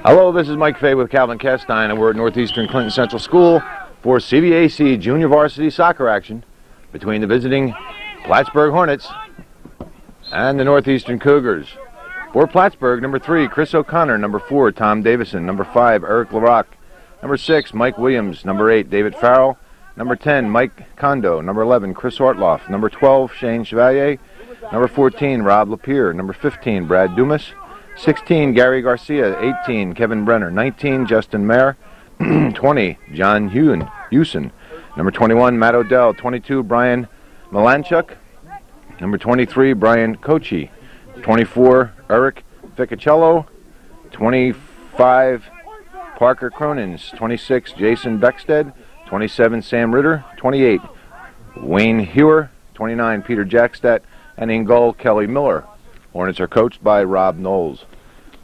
Hello, this is Mike Fay with Calvin Castine, and we're at Northeastern Clinton Central School for CVAC Junior Varsity Soccer action between the visiting Plattsburgh Hornets and the Northeastern Cougars. For Plattsburgh, number 3, Chris O'Connor. Number 4, Tom Davison. Number 5, Eric LaRock. Number 6, Mike Williams. Number 8, David Farrell. Number 10, Mike Kondo. Number 11, Chris Hartloff. Number 12, Shane Chevalier. Number 14, Rob Lapierre. Number 15, Brad Dumas. 16, Gary Garcia. 18, Kevin Brenner. 19, Justin Mayer. 20, John Hewson. Number 21, Matt Odell. 22, Brian Malanchuk. Number 23, Brian Kochi. 24, Eric Ficacello. 25, Parker Cronins. 26, Jason Beckstead. 27, Sam Ritter. 28, Wayne Hewer. 29, Peter Jackstadt. And in goal, Kelly Miller. Hornets are coached by Rob Knowles.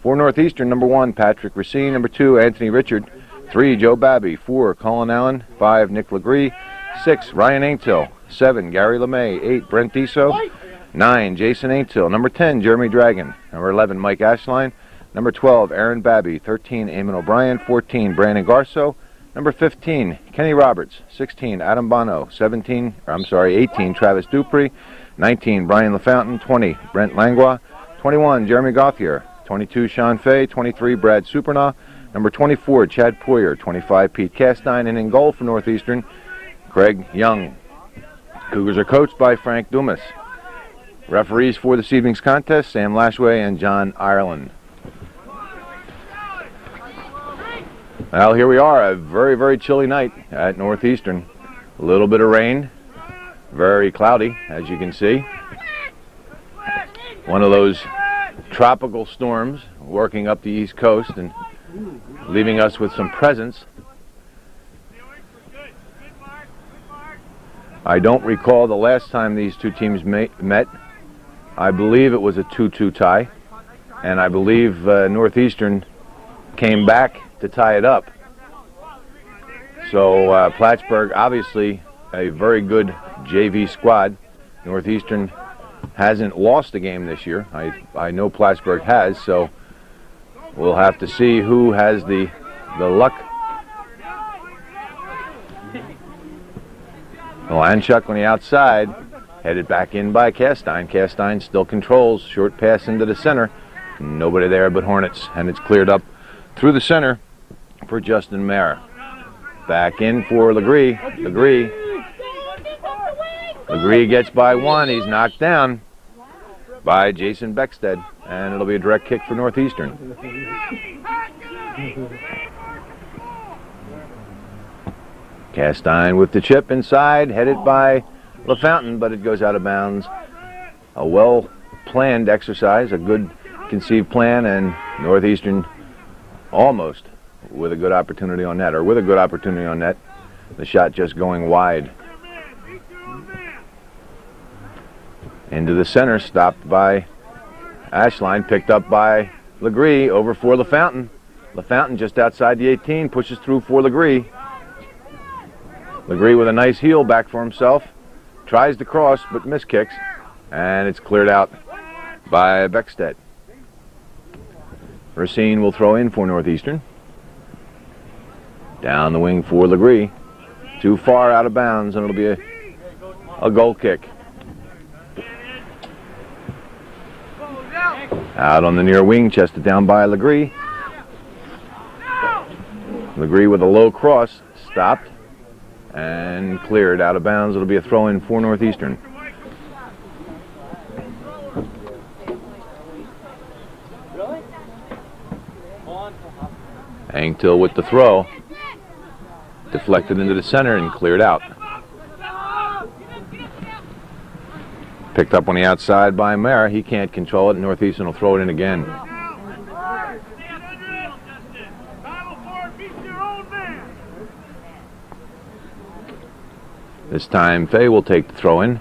For Northeastern, number 1, Patrick Racine. Number 2, Anthony Richard. 3, Joe Babby. 4, Colin Allen. 5, Nick Legree. 6, Ryan Aintill. 7, Gary LeMay. 8, Brent Diso. 9, Jason Aintill. Number 10, Jeremy Dragon. Number 11, Mike Ashline. Number 12, Aaron Babby. 13, Eamon O'Brien. 14, Brandon Garso. Number 15, Kenny Roberts. 16, Adam Bono. 18, Travis Dupree. 19, Brian LaFountain. 20, Brent Langlois. 21, Jeremy Gauthier. 22, Sean Fay. 23, Brad Supernaw. Number 24, Chad Poyer. 25, Pete Castine. And in goal for Northeastern, Craig Young. Cougars are coached by Frank Dumas. Referees for this evening's contest, Sam Lashway and John Ireland. Well, here we are, a very, very chilly night at Northeastern. A little bit of rain, very cloudy, as you can see. One of those tropical storms working up the East Coast and leaving us with some presents. I don't recall the last time these two teams met. I believe it was a 2-2 tie, and I believe Northeastern came back to tie it up. So Plattsburgh, obviously a very good JV squad. Northeastern hasn't lost a game this year. I know Plattsburgh has, so we'll have to see who has the luck. Malanchuk on the outside, headed back in by Castine. Castine still controls, short pass into the center. Nobody there but Hornets, and it's cleared up through the center for Justin Mayer. Back in for Legree. Legree gets by one. He's knocked down by Jason Beckstead, and it'll be a direct kick for Northeastern. Castine with the chip inside, headed by LaFountain, but it goes out of bounds. A well-planned exercise, a good conceived plan, and Northeastern almost with a good opportunity on net, the shot just going wide. Into the center, stopped by Ashline, picked up by Legree, over for LaFountain. LaFountain just outside the 18, pushes through for Legree. Legree with a nice heel back for himself, tries to cross but miskicks, and it's cleared out by Beckstead. Racine will throw in for Northeastern. Down the wing for Legree. Too far out of bounds, and it'll be a goal kick. Out on the near wing, chested down by Legree. Legree with a low cross, stopped and cleared out of bounds. It'll be a throw in for Northeastern. Angtill with the throw. Deflected into the center and cleared out. Picked up on the outside by Mara. He can't control it. Northeastern will throw it in again. This time Fay will take the throw in.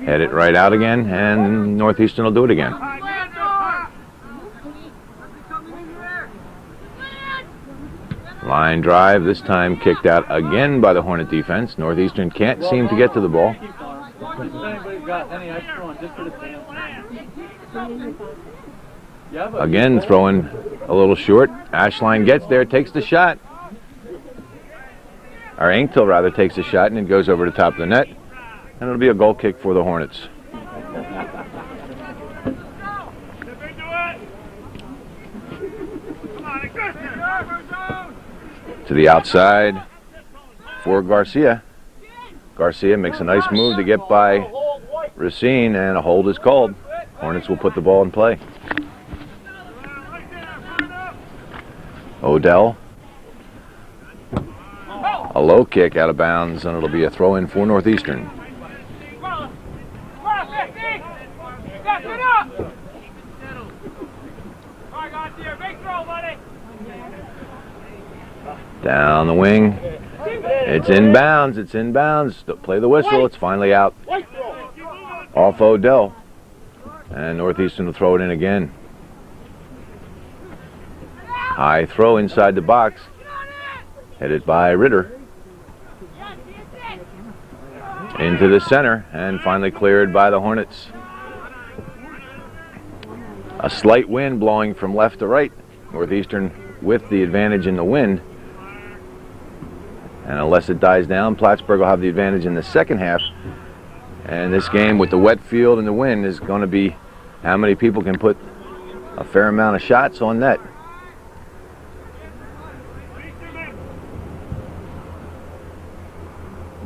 Head it right out again, and Northeastern will do it again. Line drive, this time kicked out again by the Hornet defense. Northeastern can't seem to get to the ball. Again, throwing a little short. Ashline gets there, takes the shot. Or Anktil, rather, takes the shot, and it goes over the top of the net. And it'll be a goal kick for the Hornets. To the outside for Garcia. Garcia makes a nice move to get by Racine, and a hold is called. Hornets will put the ball in play. Odell. A low kick out of bounds, and it'll be a throw-in for Northeastern. Down the wing. It's in bounds. It's in bounds. Play the whistle. It's finally out. Off Odell. And Northeastern will throw it in again. High throw inside the box. Headed by Ritter. Into the center and finally cleared by the Hornets. A slight wind blowing from left to right. Northeastern with the advantage in the wind. And unless it dies down, Plattsburgh will have the advantage in the second half. And this game with the wet field and the wind is going to be how many people can put a fair amount of shots on net.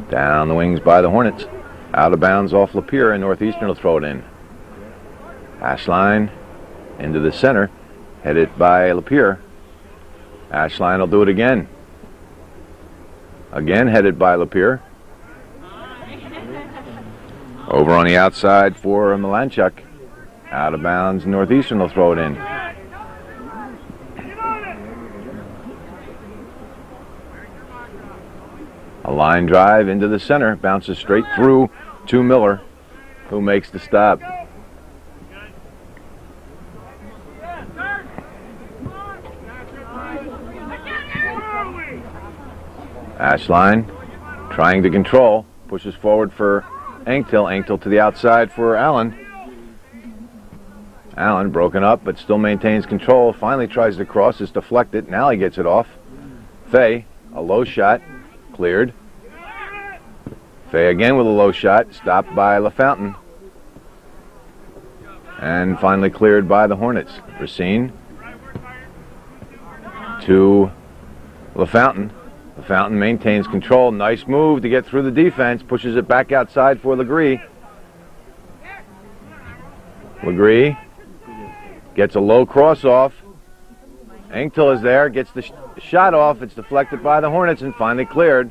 Down the wings by the Hornets. Out of bounds off Lapeer, and Northeastern will throw it in. Ashline into the center, headed by Lapeer. Ashline will do it again. Again headed by Lapeer. Over on the outside for Milanchuk. Out of bounds, Northeastern will throw it in. A line drive into the center, bounces straight through to Miller, who makes the stop. Ashline trying to control, pushes forward for Anktil. Anktil to the outside for Allen. Allen broken up but still maintains control. Finally tries to cross, is deflected. Now he gets it off. Fay, a low shot, cleared. Fay again with a low shot, stopped by LaFountain. And finally cleared by the Hornets. Racine to LaFountain. LaFountain maintains control. Nice move to get through the defense. Pushes it back outside for Legree. Legree gets a low cross off. Anktil is there, gets the shot off. It's deflected by the Hornets and finally cleared.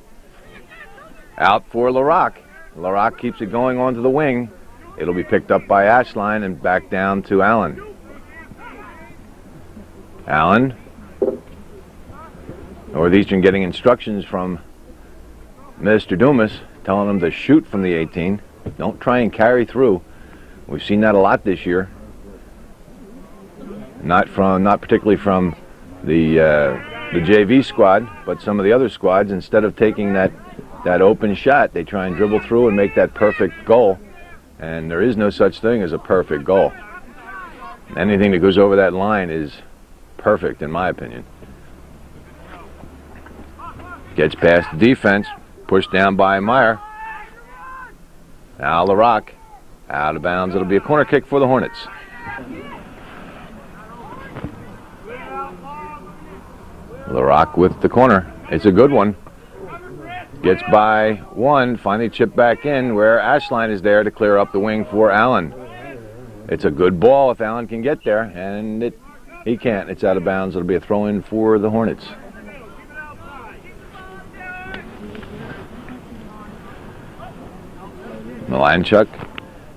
Out for LaRock. LaRock keeps it going onto the wing. It'll be picked up by Ashline and back down to Allen. Allen. Northeastern getting instructions from Mr. Dumas, telling them to shoot from the 18. Don't try and carry through. We've seen that a lot this year. Not particularly from the JV squad, but some of the other squads. Instead of taking that open shot, they try and dribble through and make that perfect goal. And there is no such thing as a perfect goal. Anything that goes over that line is perfect, in my opinion. Gets past the defense, pushed down by Meyer. Now LaRock, out of bounds. It'll be a corner kick for the Hornets. LaRock with the corner. It's a good one. Gets by one, finally chipped back in where Ashline is there to clear up the wing for Allen. It's a good ball if Allen can get there, and he can't. It's out of bounds. It'll be a throw-in for the Hornets. Milanchuk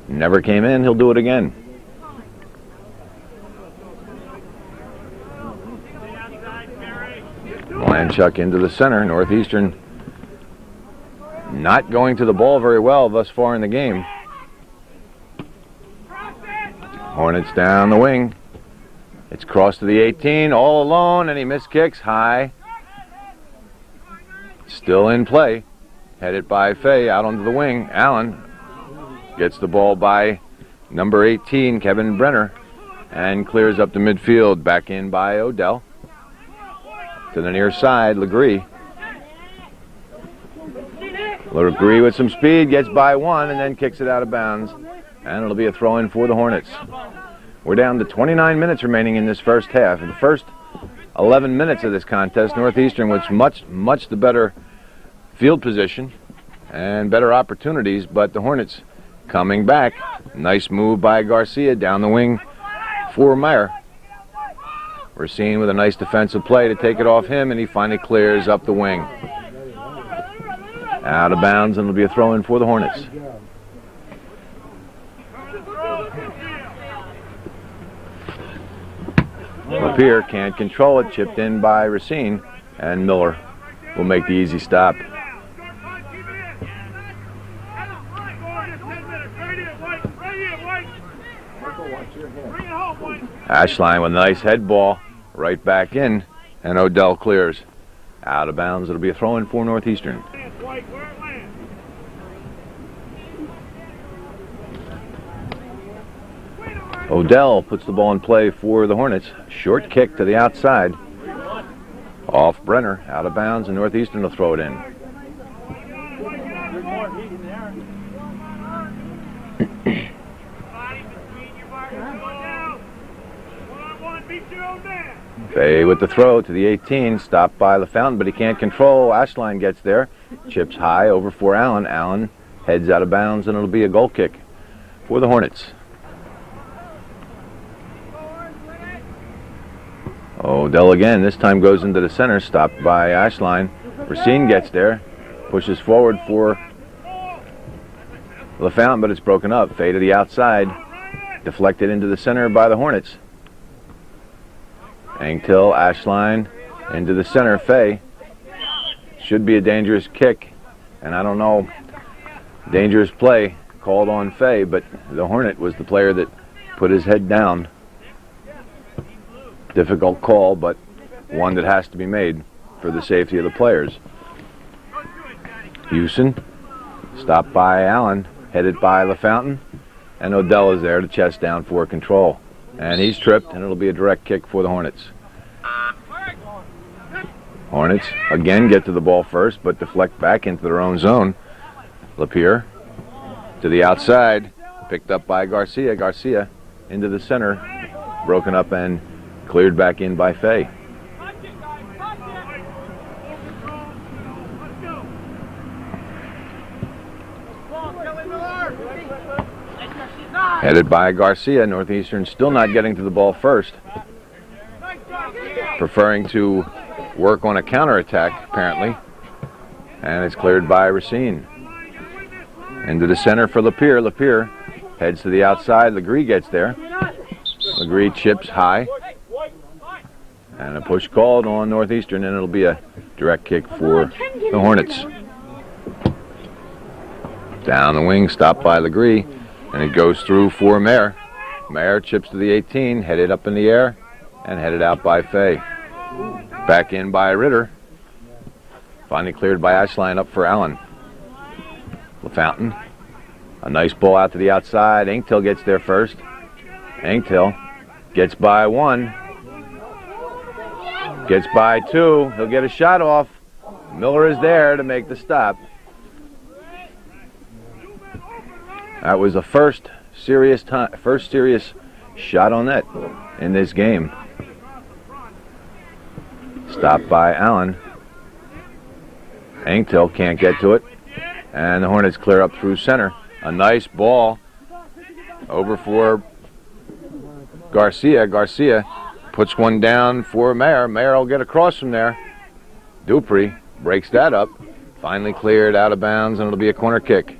never came in. He'll do it again. Milanchuk into the center. Northeastern not going to the ball very well thus far in the game. Hornets down the wing. It's crossed to the 18, all alone, and he missed kicks high. Still in play. Headed by Fay out onto the wing. Allen gets the ball by number 18, Kevin Brenner. and clears up the midfield. Back in by Odell. To the near side, Legree. Legree with some speed, gets by one, and then kicks it out of bounds. And it'll be a throw-in for the Hornets. We're down to 29 minutes remaining in this first half. In the first 11 minutes of this contest, Northeastern was much the better field position and better opportunities, but the Hornets coming back. Nice move by Garcia down the wing for Meyer. Racine with a nice defensive play to take it off him, and he finally clears up the wing. Out of bounds, and it'll be a throw-in for the Hornets. Lapeer can't control it, chipped in by Racine, and Miller will make the easy stop. Ashline with a nice head ball right back in, and Odell clears. Out of bounds, it'll be a throw-in for Northeastern. Odell puts the ball in play for the Hornets. Short kick to the outside. Off Brenner, out of bounds, and Northeastern will throw it in. Fay with the throw to the 18, stopped by LaFountain, but he can't control. Ashline gets there, chips high over for Allen. Allen heads out of bounds, and it'll be a goal kick for the Hornets. Odell again, this time goes into the center, stopped by Ashline. Racine gets there, pushes forward for LaFountain, but it's broken up. Fay to the outside, deflected into the center by the Hornets. Angtill, Ashline, into the center. Fay. Should be a dangerous kick, and I don't know, dangerous play called on Fay, but the Hornet was the player that put his head down. Difficult call, but one that has to be made for the safety of the players. Houston, stopped by Allen, headed by LaFountain, and Odell is there to chest down for control. And he's tripped, and it'll be a direct kick for the Hornets. Hornets again get to the ball first, but deflect back into their own zone. Lapeer to the outside, picked up by Garcia. Garcia into the center, broken up and cleared back in by Fay. Headed by Garcia. Northeastern still not getting to the ball first, preferring to work on a counterattack apparently, and it's cleared by Racine. Into the center for Lapeer. Lapeer heads to the outside. Legree gets there. Legree chips high, and a push called on Northeastern, and it'll be a direct kick for the Hornets. Down the wing, stopped by Legree, and it goes through for Mayer. Mayer chips to the 18, headed up in the air, and headed out by Fay. Back in by Ritter. Finally cleared by Ashline, up for Allen. LaFountain, a nice ball out to the outside. Angtill gets there first. Angtill gets by one. Gets by two. He'll get a shot off. Miller is there to make the stop. That was the first serious shot on net in this game. Stopped by Allen. Angtill can't get to it, and the Hornets clear up through center. A nice ball over for Garcia. Garcia puts one down for Mayer. Mayer will get across from there. Dupree breaks that up. Finally cleared out of bounds, and it'll be a corner kick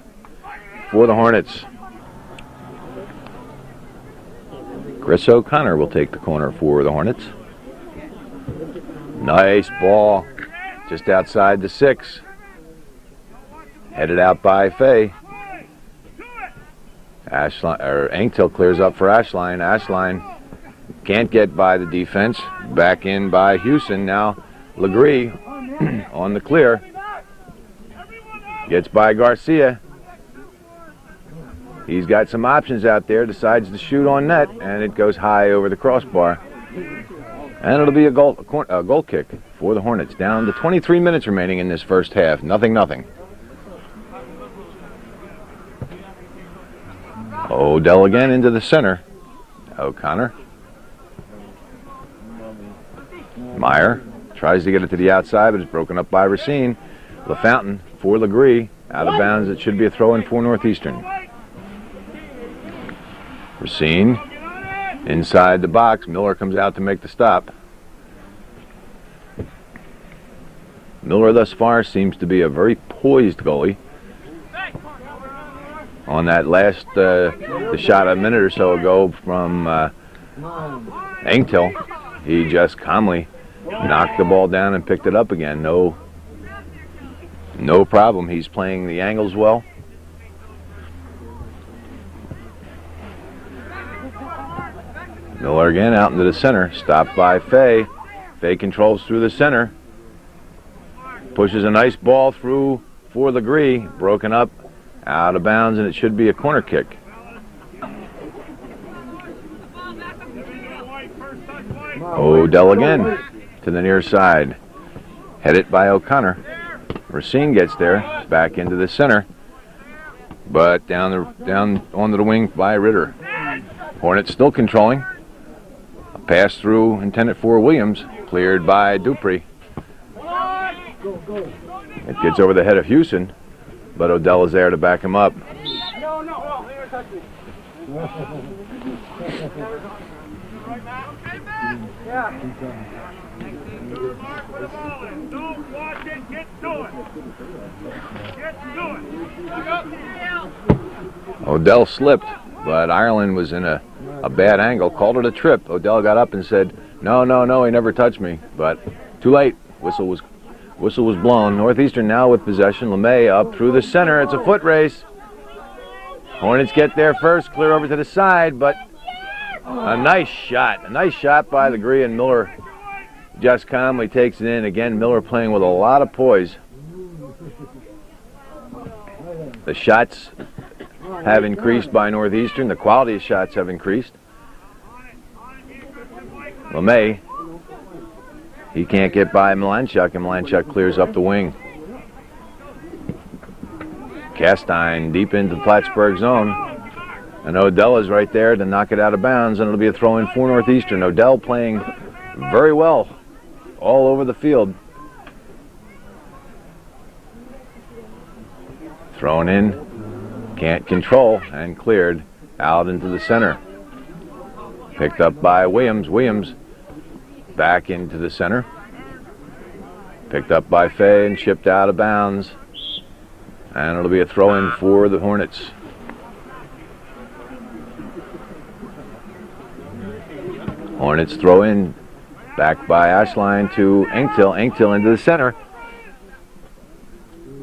for the Hornets. Chris O'Connor will take the corner for the Hornets. Nice ball just outside the 6. Headed out by Fay. Angtill clears up for Ashline. Ashline can't get by the defense. Back in by Houston. Now Legree on the clear. Gets by Garcia. He's got some options out there, decides to shoot on net, and it goes high over the crossbar. And it'll be a goal kick for the Hornets. Down to 23 minutes remaining in this first half. 0-0. Odell again into the center. O'Connor. Meyer tries to get it to the outside, but it's broken up by Racine. LaFountain for Legree. Out of bounds. It should be a throw-in for Northeastern. Racine inside the box. Miller comes out to make the stop. Miller thus far seems to be a very poised goalie. On that last the shot a minute or so ago from Engtel, he just calmly knocked the ball down and picked it up again. No problem. He's playing the angles well. Miller again out into the center. Stopped by Fay. Fay controls through the center. Pushes a nice ball through for Legree. Broken up. Out of bounds, and it should be a corner kick. Odell again to the near side. Headed by O'Connor. Racine gets there. Back into the center. But down onto the wing by Ritter. Hornets still controlling. A pass through intended for Williams. Cleared by Dupree. It gets over the head of Houston. But Odell is there to back him up. Odell slipped, but Ireland was in a bad angle, called it a trip. Odell got up and said, no, he never touched me. But too late. Whistle was blown. Northeastern now with possession. LeMay up through the center. It's a foot race. Hornets get there first, clear over to the side, but a nice shot. A nice shot by Legree, and Miller just calmly takes it in. Again, Miller playing with a lot of poise. The shots have increased by Northeastern. The quality of shots have increased. LeMay. He can't get by Malanchuk, and Malanchuk clears up the wing. Castine deep into the Plattsburgh zone. And Odell is right there to knock it out of bounds, and it'll be a throw-in for Northeastern. Odell playing very well all over the field. Thrown in, can't control, and cleared out into the center. Picked up by Williams. Williams back into the center. Picked up by Fay and chipped out of bounds. And it'll be a throw-in for the Hornets. Hornets throw in. Back by Ashline to Engtel. Engtel into the center.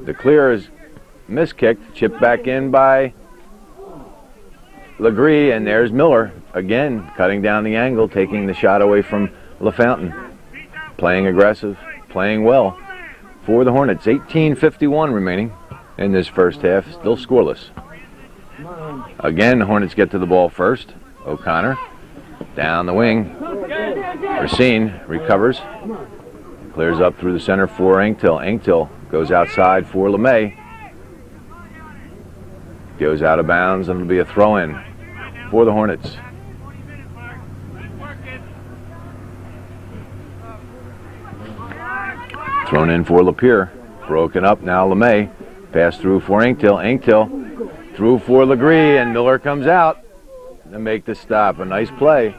The clear is miskicked. Chipped back in by Legree. And there's Miller again cutting down the angle, taking the shot away from LaFountain. Playing aggressive, playing well for the Hornets. 18:51 remaining in this first half, still scoreless. Again, the Hornets get to the ball first. O'Connor down the wing. Racine recovers. Clears up through the center for Engtel. Engtel goes outside for LeMay. Goes out of bounds, and it'll be a throw-in for the Hornets. Thrown in for Lapierre. Broken up now, LeMay. Pass through for Engtel. Engtel through for Legree, and Miller comes out to make the stop. A nice play.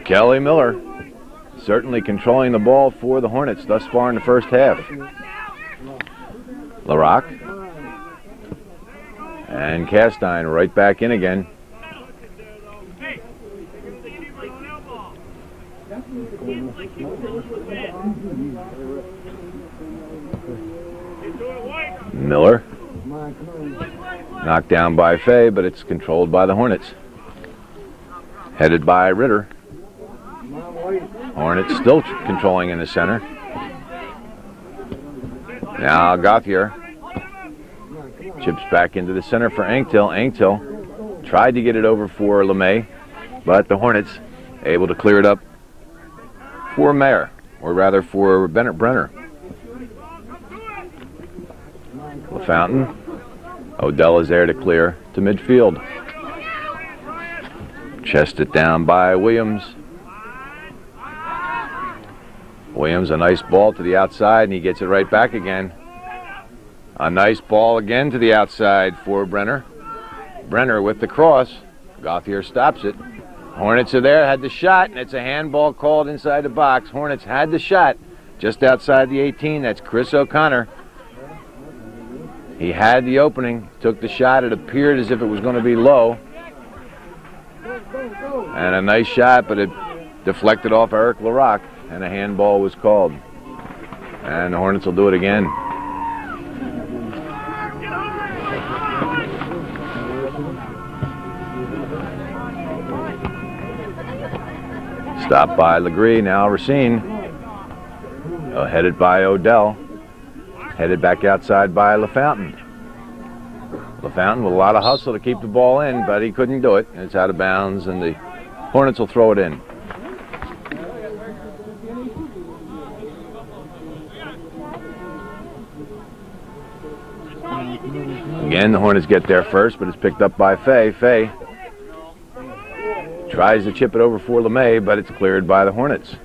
Kelly Miller certainly controlling the ball for the Hornets thus far in the first half. LaRock. And Castine right back in again. Miller. Knocked down by Fay, but it's controlled by the Hornets. Headed by Ritter. Hornets still controlling in the center. Now Gauthier. Chips back into the center for Anktil. Anktil tried to get it over for LeMay, but the Hornets able to clear it up for Mayer, or rather for Brenner. LaFountain. Odell is there to clear to midfield. Chested down by Williams. Williams, a nice ball to the outside, and he gets it right back again. A nice ball again to the outside for Brenner. Brenner with the cross. Gauthier stops it. Hornets are there, had the shot, and it's a handball called inside the box. Hornets had the shot just outside the 18. That's Chris O'Connor. He had the opening, took the shot. It appeared as if it was going to be low. And a nice shot, but it deflected off Eric LaRock, and a handball was called. And the Hornets will do it again. Stopped by Legree, now Racine. Headed by Odell. Headed back outside by LaFountain. LaFountain with a lot of hustle to keep the ball in, but he couldn't do it. It's out of bounds, and the Hornets will throw it in. Again, the Hornets get there first, but it's picked up by Fay. Fay tries to chip it over for LeMay, but it's cleared by the Hornets.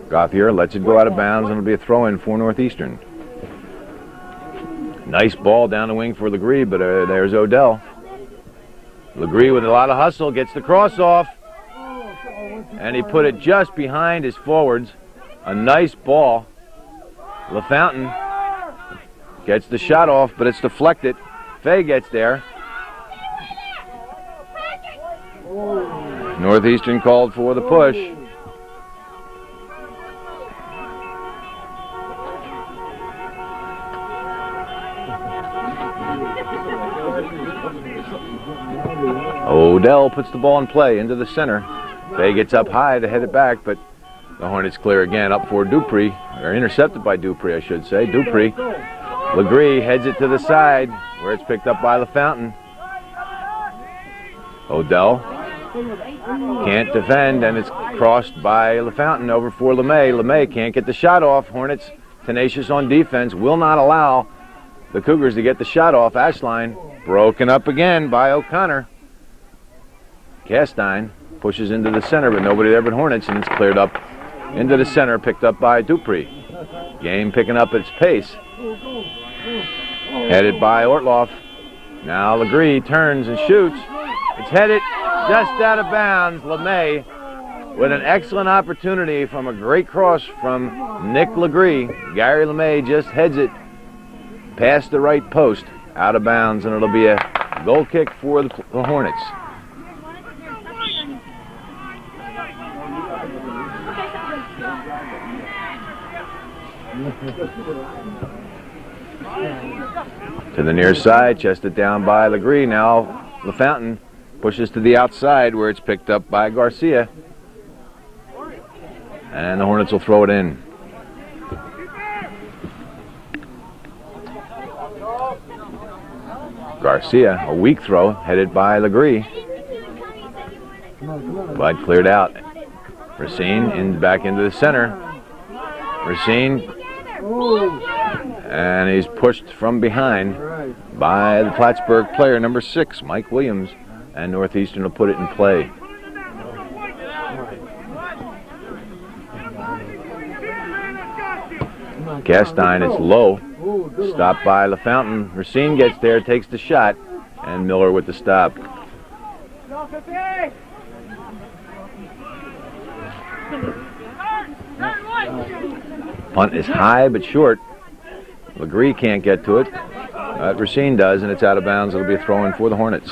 Gauthier lets it go out of bounds, and it'll be a throw-in for Northeastern. Nice ball down the wing for Legree, but there's Odell. Legree with a lot of hustle gets the cross off, and he put it just behind his forwards. A nice ball. LaFountain gets the shot off, but it's deflected. Fay gets there. Northeastern called for the push. Odell puts the ball in play into the center. Fay gets up high to head it back, but the Hornets clear again up for Dupree, or intercepted by Dupree, I should say. Dupree. Legree heads it to the side, where it's picked up by LaFountain. Odell can't defend, and it's crossed by LaFountain over for LeMay. LeMay can't get the shot off. Hornets, tenacious on defense, will not allow the Cougars to get the shot off. Ashline broken up again by O'Connor. Castine pushes into the center, but nobody there but Hornets, and it's cleared up into the center, picked up by Dupree. Game picking up its pace. Headed by Ortloff. Now Legree turns and shoots. It's headed just out of bounds. LeMay with an excellent opportunity from a great cross from Nick Legree. Gary LeMay just heads it past the right post, out of bounds, and it'll be a goal kick for the Hornets. To the near side, chested down by Legree. Now LaFountain pushes to the outside, where it's picked up by Garcia. And the Hornets will throw it in. Garcia, a weak throw, headed by Legree. But cleared out. Racine back into the center. Racine, and he's pushed from behind by the Plattsburgh player, number 6, Mike Williams, and Northeastern will put it in play. Castine is low, stopped by LaFountain. Racine gets there, takes the shot, and Miller with the stop. Punt is high but short. Legree can't get to it. Racine does, and it's out of bounds. It'll be a throw-in for the Hornets.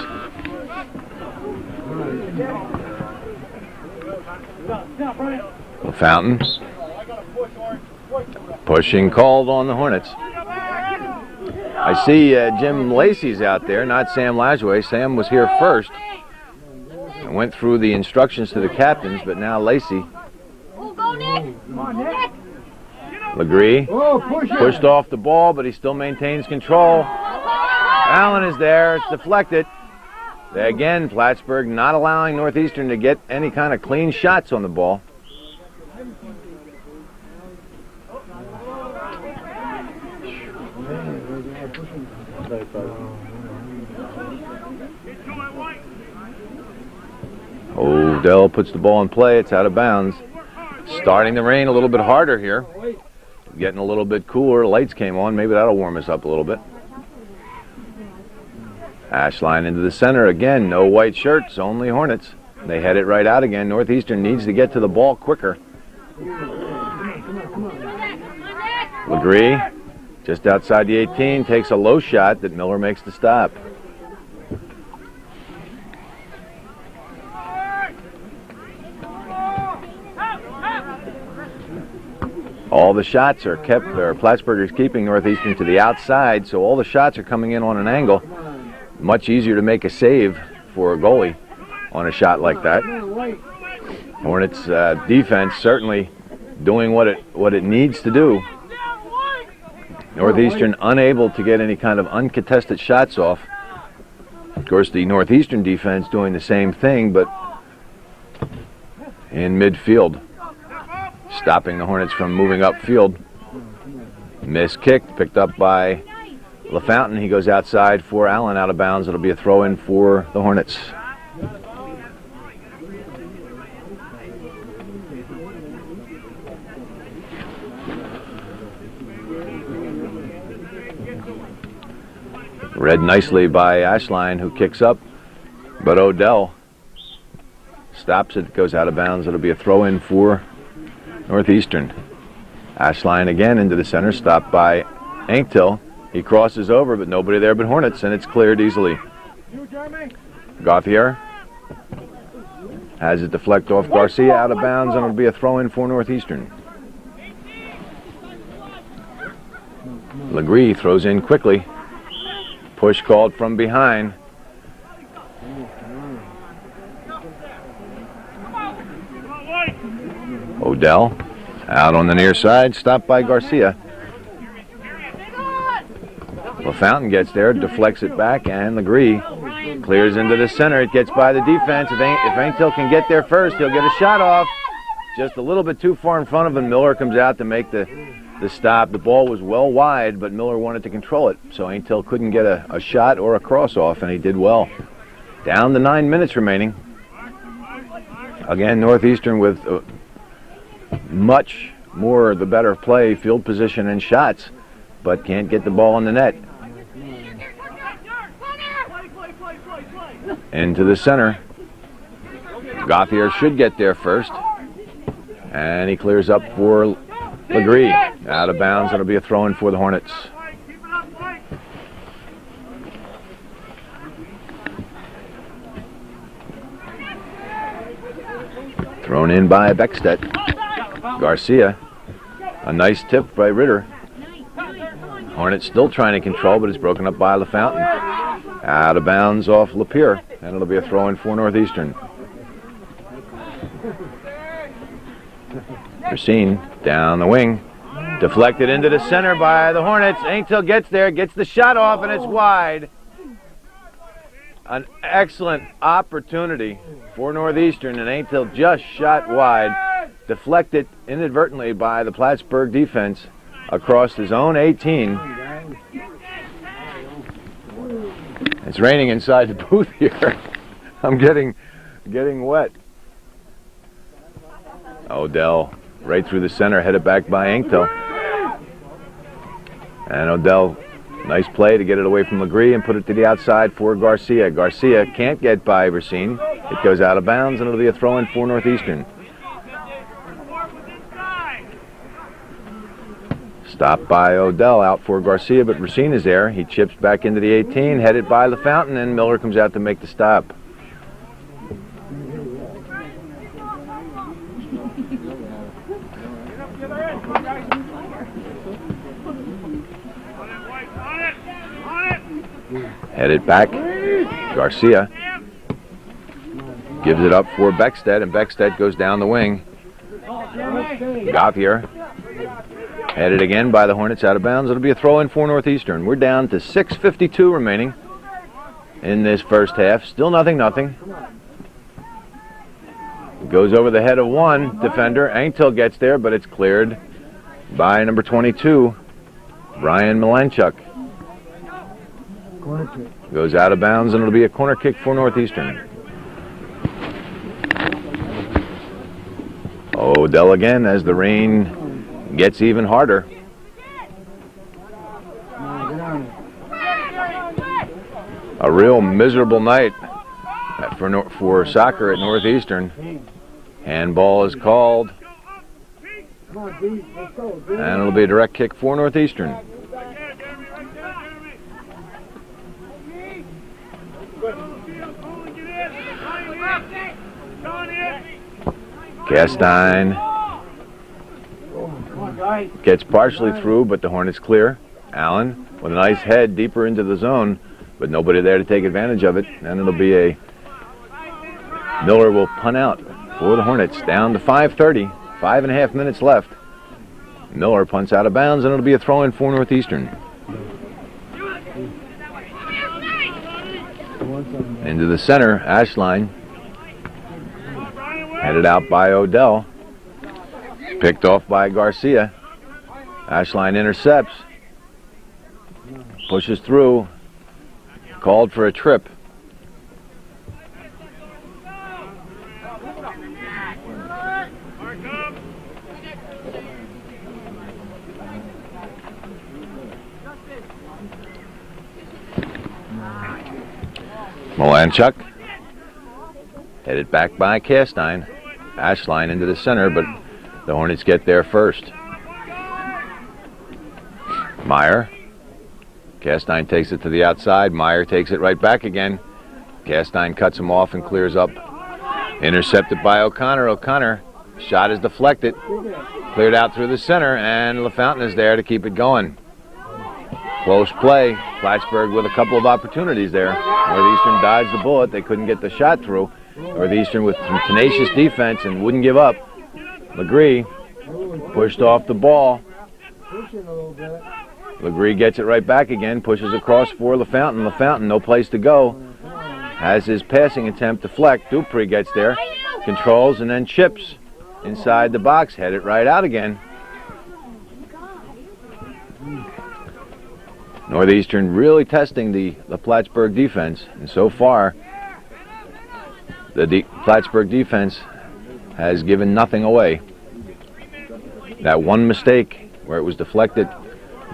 LaFountain. Pushing called on the Hornets. I see Jim Lacey's out there, not Sam Lajoie. Sam was here first and went through the instructions to the captains, but now Lacey. Legree pushed off the ball, but he still maintains control. Allen is there. It's deflected. Again, Plattsburgh not allowing Northeastern to get any kind of clean shots on the ball. Odell puts the ball in play. It's out of bounds. Starting to rain a little bit harder here. Getting a little bit cooler. Lights came on. Maybe that'll warm us up a little bit. Ashline into the center again. No white shirts, only Hornets. They head it right out again. Northeastern needs to get to the ball quicker. Legree, just outside the 18, takes a low shot that Miller makes the stop. All the shots are kept, or Plattsburgh is keeping Northeastern to the outside, so all the shots are coming in on an angle. Much easier to make a save for a goalie on a shot like that. Hornets defense certainly doing what it needs to do. Northeastern unable to get any kind of uncontested shots off. Of course, the Northeastern defense doing the same thing, but in midfield, stopping the Hornets from moving upfield. Missed kick, picked up by LaFountain. He goes outside for Allen, out of bounds. It'll be a throw-in for the Hornets. Read nicely by Ashline, who kicks up, but Odell stops it, goes out of bounds. It'll be a throw-in for Northeastern. Ashline again into the center, stopped by Anktil. He crosses over, but nobody there but Hornets, and it's cleared easily. Gauthier has it deflect off Garcia, out of bounds, and it'll be a throw-in for Northeastern. Legree throws in quickly. Push called from behind. Odell out on the near side, stopped by Garcia. LaFountain gets there, deflects it back, and Legree clears into the center. It gets by the defense. If Anktil can get there first, he'll get a shot off. Just a little bit too far in front of him. Miller comes out to make the stop. The ball was well wide, but Miller wanted to control it, so Anktil couldn't get a shot or a cross off, and he did well. Down to 9 minutes remaining. Again, Northeastern with much more the better play, field position, and shots, but can't get the ball in the net. Into the center. Gauthier should get there first, and he clears up for Legree. Out of bounds. It'll be a throw-in for the Hornets. Thrown in by Beckstedt. Garcia. A nice tip by Ritter. Hornets still trying to control, but it's broken up by LaFountain. Out of bounds off Lapeer, and it'll be a throw-in for Northeastern. Racine down the wing. Deflected into the center by the Hornets. Anktil gets there, gets the shot off, and it's wide. An excellent opportunity for Northeastern, and Anktil just shot wide. Deflected inadvertently by the Plattsburgh defense across his own 18. It's raining inside the booth here. I'm getting wet. Odell right through the center, headed back by Anktil. And Odell, nice play to get it away from Legree and put it to the outside for Garcia. Garcia can't get by Racine. It goes out of bounds, and it'll be a throw-in for Northeastern. Stopped by Odell, out for Garcia, but Racine is there. He chips back into the 18, headed by LaFountain, and Miller comes out to make the stop. Headed back, Garcia gives it up for Beckstedt, and Beckstedt goes down the wing. Gauthier headed again by the Hornets, out of bounds. It'll be a throw-in for Northeastern. We're down to 6:52 remaining. in this first half. Still nothing. Goes over the head of one defender. Angtel gets there, but it's cleared by number 22, Brian Malenchuk. Goes out of bounds, and it'll be a corner kick for Northeastern. Odell again as the rain gets even harder. A real miserable night for soccer at Northeastern. Handball is called, and it'll be a direct kick for Northeastern. Castine gets partially through, but the Hornets clear. Allen with a nice head deeper into the zone, but nobody there to take advantage of it, and it'll be a Miller will punt out for the Hornets. Down to 5:30, 5.5 minutes left. Miller punts out of bounds, and it'll be a throw-in for Northeastern. Into the center, Ashline. Headed out by Odell. Picked off by Garcia. Ashline intercepts. Pushes through. Called for a trip. Malanchuk. Headed back by Castine. Ashline into the center, but the Hornets get there first. Meyer. Castine takes it to the outside. Meyer takes it right back again. Castine cuts him off and clears up. Intercepted by O'Connor. O'Connor. Shot is deflected. Cleared out through the center, and LaFountain is there to keep it going. Close play. Plattsburgh with a couple of opportunities there. Northeastern dodged the bullet. They couldn't get the shot through. Northeastern with some tenacious defense and wouldn't give up. Legree pushed off the ball. Legree gets it right back again, pushes across for LaFountain. LaFountain, no place to go. Has his passing attempt deflect. Dupree gets there, controls, and then chips inside the box. Headed right out again. Northeastern really testing the Plattsburgh defense, and so far the Plattsburgh defense has given nothing away. That one mistake where it was deflected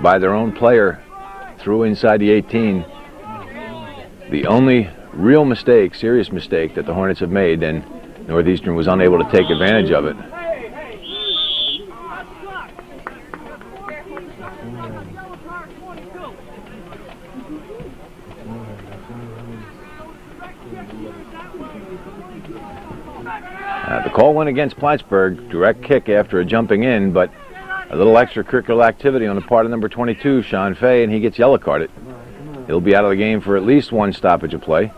by their own player through inside the 18, the only real mistake, serious mistake that the Hornets have made, and Northeastern was unable to take advantage of it. The call went against Plattsburgh, direct kick after a jumping in, but a little extracurricular activity on the part of number 22, Sean Fay, and he gets yellow carded. He'll be out of the game for at least one stoppage of play.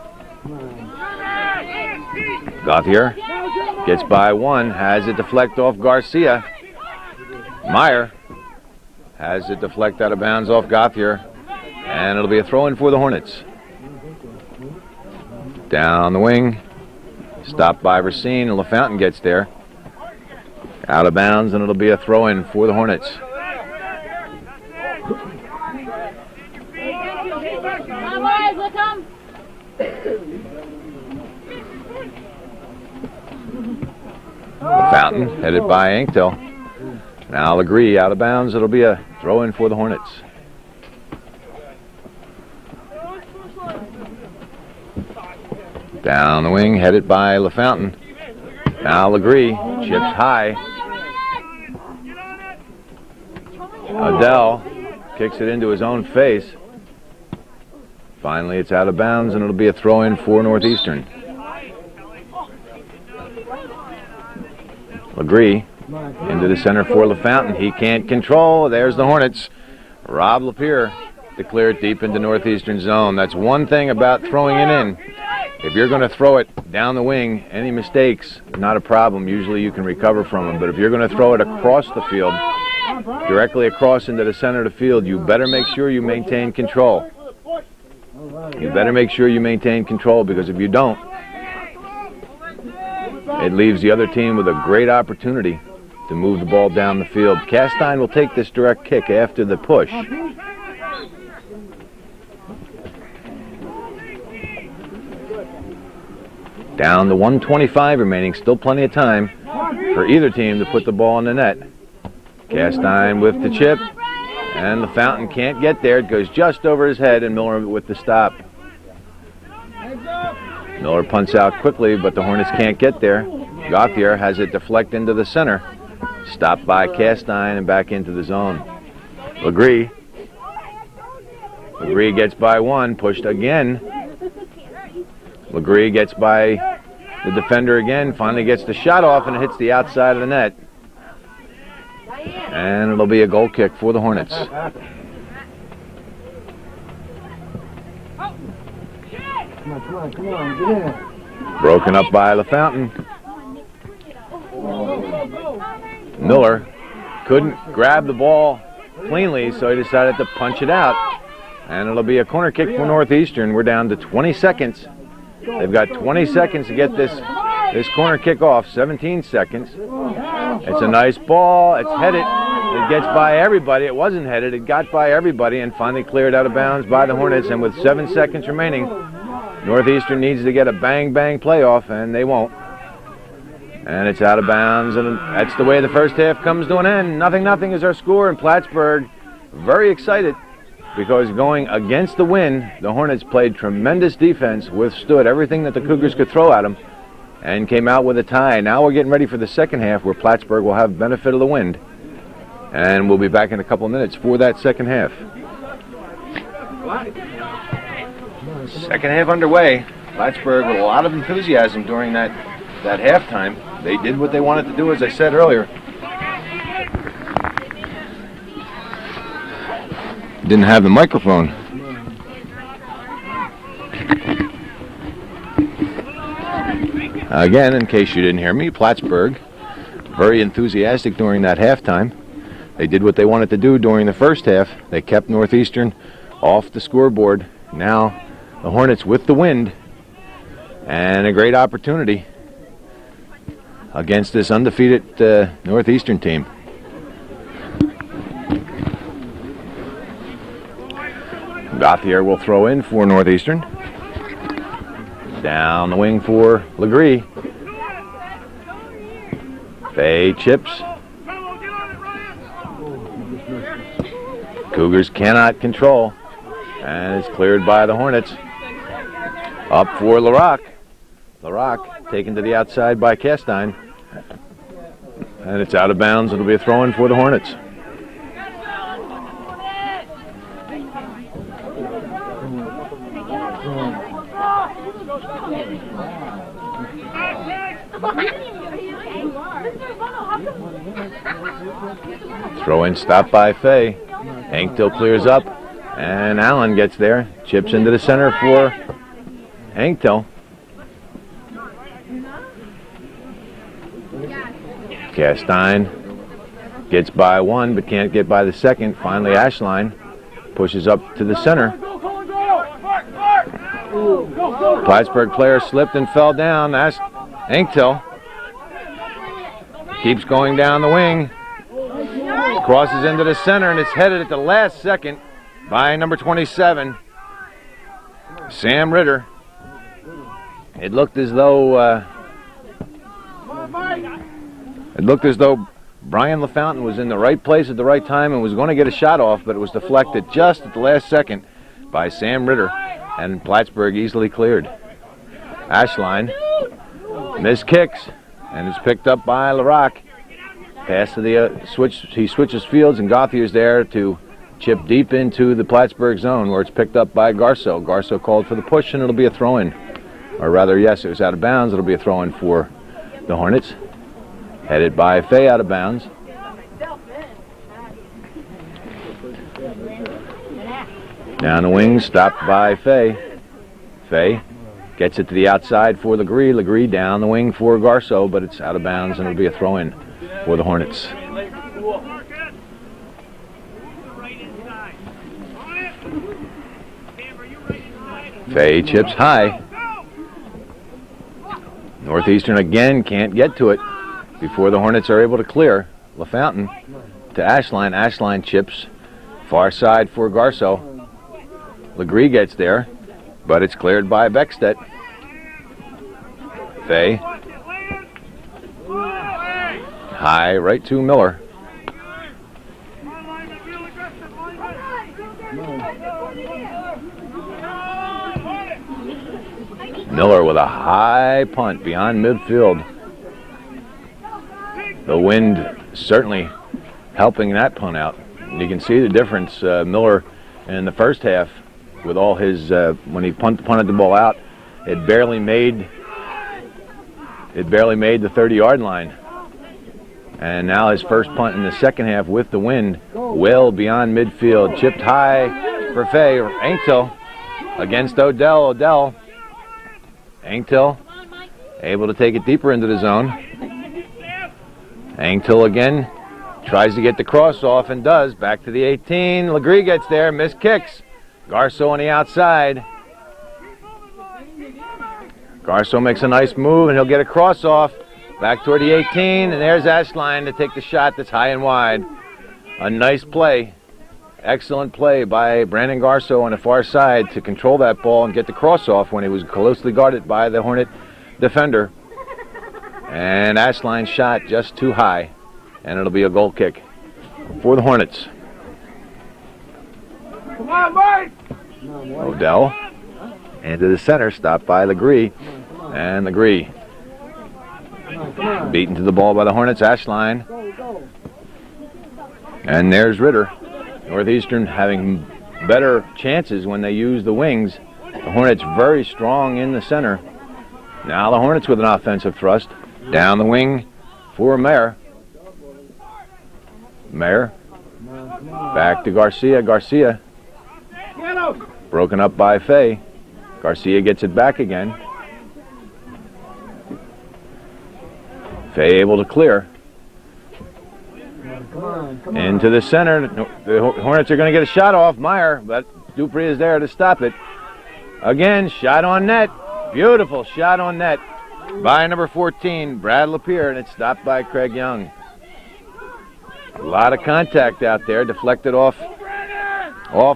Gauthier gets by one, has it deflect off Garcia. Meyer has it deflect out of bounds off Gauthier, and it'll be a throw-in for the Hornets. Down the wing. Stopped by Racine, and LaFountain gets there. Out of bounds, and it'll be a throw-in for the Hornets. LaFountain headed by Anktel. Now Legree out of bounds. It'll be a throw-in for the Hornets. Down the wing, headed by LaFountain. Now Legree, chips high. Odell kicks it into his own face. Finally, it's out of bounds, and it'll be a throw-in for Northeastern. Legree into the center for LaFountain. He can't control. There's the Hornets. Rob Lapierre to clear it deep into Northeastern zone. That's one thing about throwing it in. If you're going to throw it down the wing, any mistakes, not a problem. Usually you can recover from them. But if you're going to throw it across the field, directly across into the center of the field, you better make sure you maintain control. You better make sure you maintain control, because if you don't, it leaves the other team with a great opportunity to move the ball down the field. Castine will take this direct kick after the push. Down to 1:25 remaining, still plenty of time for either team to put the ball in the net. Castine with the chip, and the Fountain can't get there. It goes just over his head, and Miller with the stop. Miller punts out quickly, but the Hornets can't get there. Gauthier has it deflect into the center. Stopped by Castine and back into the zone. Legree gets by one, pushed again. Legree gets by the defender again, finally gets the shot off, and it hits the outside of the net. And it'll be a goal kick for the Hornets. Come on, get in. Broken up by LaFountain. Miller couldn't grab the ball cleanly, so he decided to punch it out. And it'll be a corner kick for Northeastern. We're down to 20 seconds. They've got 20 seconds to get this corner kick off. 17 seconds. It's a nice ball. It's headed. It gets by everybody. It wasn't headed. It got by everybody and finally cleared out of bounds by the Hornets. And with 7 seconds remaining, Northeastern needs to get a bang-bang playoff, and they won't. And it's out of bounds, and that's the way the first half comes to an end. 0-0 is our score, and Plattsburgh very excited because going against the wind, the Hornets played tremendous defense, withstood everything that the Cougars could throw at them, and came out with a tie. Now we're getting ready for the second half, where Plattsburgh will have benefit of the wind. And we'll be back in a couple of minutes for that second half. Second half underway. Plattsburgh with a lot of enthusiasm during that halftime. They did what they wanted to do, as I said earlier. Didn't have the microphone. Again, in case you didn't hear me, Plattsburgh very enthusiastic during that halftime. They did what they wanted to do during the first half. They kept Northeastern off the scoreboard. Now the Hornets with the wind and a great opportunity against this undefeated Northeastern team. Gauthier will throw in for Northeastern. Down the wing for Legree. Fay chips. Cougars cannot control, and it's cleared by the Hornets. Up for LaRock. LaRock taken to the outside by Castine, and it's out of bounds. It'll be a throw-in for the Hornets. Throw-in stopped by Fay. Hanktill clears up, and Allen gets there. Chips into the center for Hanktill. Castine gets by one, but can't get by the second. Finally, Ashline pushes up to the center. Plattsburgh player slipped and fell down. Hanktill keeps going down the wing. Crosses into the center, and it's headed at the last second by number 27, Sam Ritter. It looked as though Brian LaFountain was in the right place at the right time and was going to get a shot off, but it was deflected just at the last second by Sam Ritter, and Plattsburgh easily cleared. Ashline missed kicks, and is picked up by LaRock. Pass to the switch. He switches fields, and Gauthier's there to chip deep into the Plattsburgh zone, where it's picked up by Garceau. Garceau called for the push, and it'll be a throw-in. Or rather, yes, it was out of bounds. It'll be a throw-in for the Hornets. Headed by Fay out of bounds. Down the wing, stopped by Fay. Fay gets it to the outside for Legree. Legree down the wing for Garceau, but it's out of bounds, and it'll be a throw-in for the Hornets. Fay chips high. Northeastern again can't get to it before the Hornets are able to clear. LaFountain to Ashline. Ashline chips far side for Garceau. Legree gets there, but it's cleared by Beckstedt. Fay. High right to Miller. Miller with a high punt beyond midfield. The wind certainly helping that punt out. And you can see the difference. Miller in the first half with all his, when he punted the ball out, it barely made the 30-yard line. And now his first punt in the second half with the wind, well beyond midfield. Chipped high for Fay. Anktil against Odell. Odell. Anktil able to take it deeper into the zone. Anktil again tries to get the cross off and does. Back to the 18. Legree gets there. Missed kicks. Garceau on the outside. Garceau makes a nice move and he'll get a cross off. Back toward the 18, and there's Ashline to take the shot that's high and wide. A nice play. Excellent play by Brandon Garceau on the far side to control that ball and get the cross off when he was closely guarded by the Hornet defender. And Ashline's shot just too high, and it'll be a goal kick for the Hornets. Come on, Mike! Odell into the center, stopped by Legree, and Legree beaten to the ball by the Hornets. Ashline. And there's Ritter. Northeastern having better chances when they use the wings. The Hornets very strong in the center. Now the Hornets with an offensive thrust. Down the wing for Mayer. Mayer. Back to Garcia. Garcia. Broken up by Fay. Garcia gets it back again. Fay able to clear. Come on. Into the center. The Hornets are going to get a shot off. Meyer, but Dupree is there to stop it. Again, shot on net. Beautiful shot on net by number 14, Brad Lapierre, and it's stopped by Craig Young. A lot of contact out there. Deflected off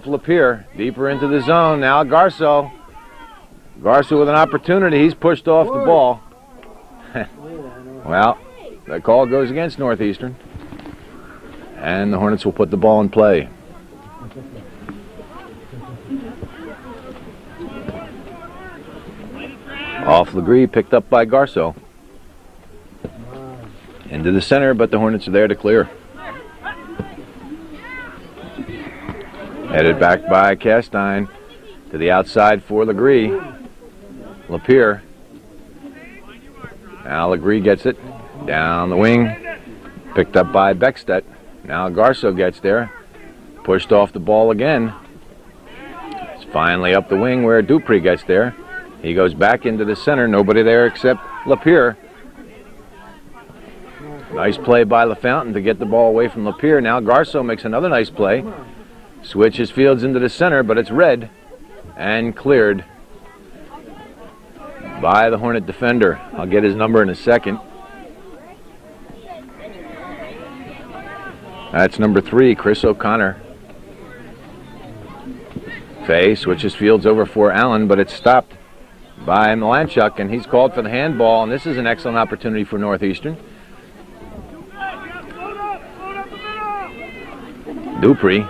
Lapierre. Deeper into the zone. Now Garceau. Garceau with an opportunity. He's pushed off the ball. Well, the call goes against Northeastern. And the Hornets will put the ball in play. Off Legree, picked up by Garceau. Into the center, but the Hornets are there to clear. Headed back by Castine to the outside for Legree. Lapierre. Now Legree gets it down the wing, picked up by Beckstedt. Now Garceau gets there, pushed off the ball again. It's finally up the wing where Dupree gets there. He goes back into the center, nobody there except Lapierre. Nice play by LaFountain to get the ball away from Lapierre. Now Garceau makes another nice play. Switches fields into the center, but it's red and cleared by the Hornet defender. I'll get his number in a second. That's number 3, Chris O'Connor. Fay switches fields over for Allen, but it's stopped by Malanchuk, and he's called for the handball, and this is an excellent opportunity for Northeastern. Dupree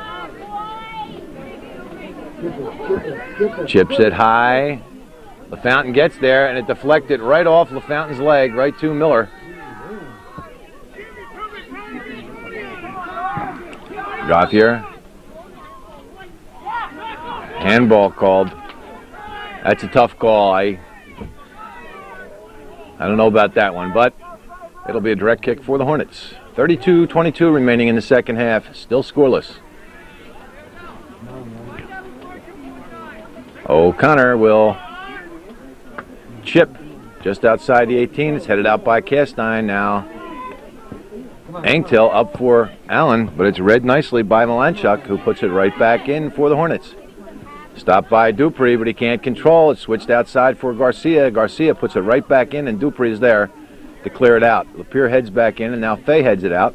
chips it high. LaFountain gets there, and it deflected right off LaFountain's leg, right to Miller. Gauthier. Handball called. That's a tough call. I don't know about that one, but it'll be a direct kick for the Hornets. 32-22 remaining in the second half, still scoreless. O'Connor will chip just outside the 18. It's headed out by Castine now. Anktil up for Allen, but it's read nicely by Malanchuk, who puts it right back in for the Hornets. Stopped by Dupree, but he can't control it. Switched outside for Garcia. Garcia puts it right back in, and Dupree is there to clear it out. Lapierre heads back in, and now Fay heads it out.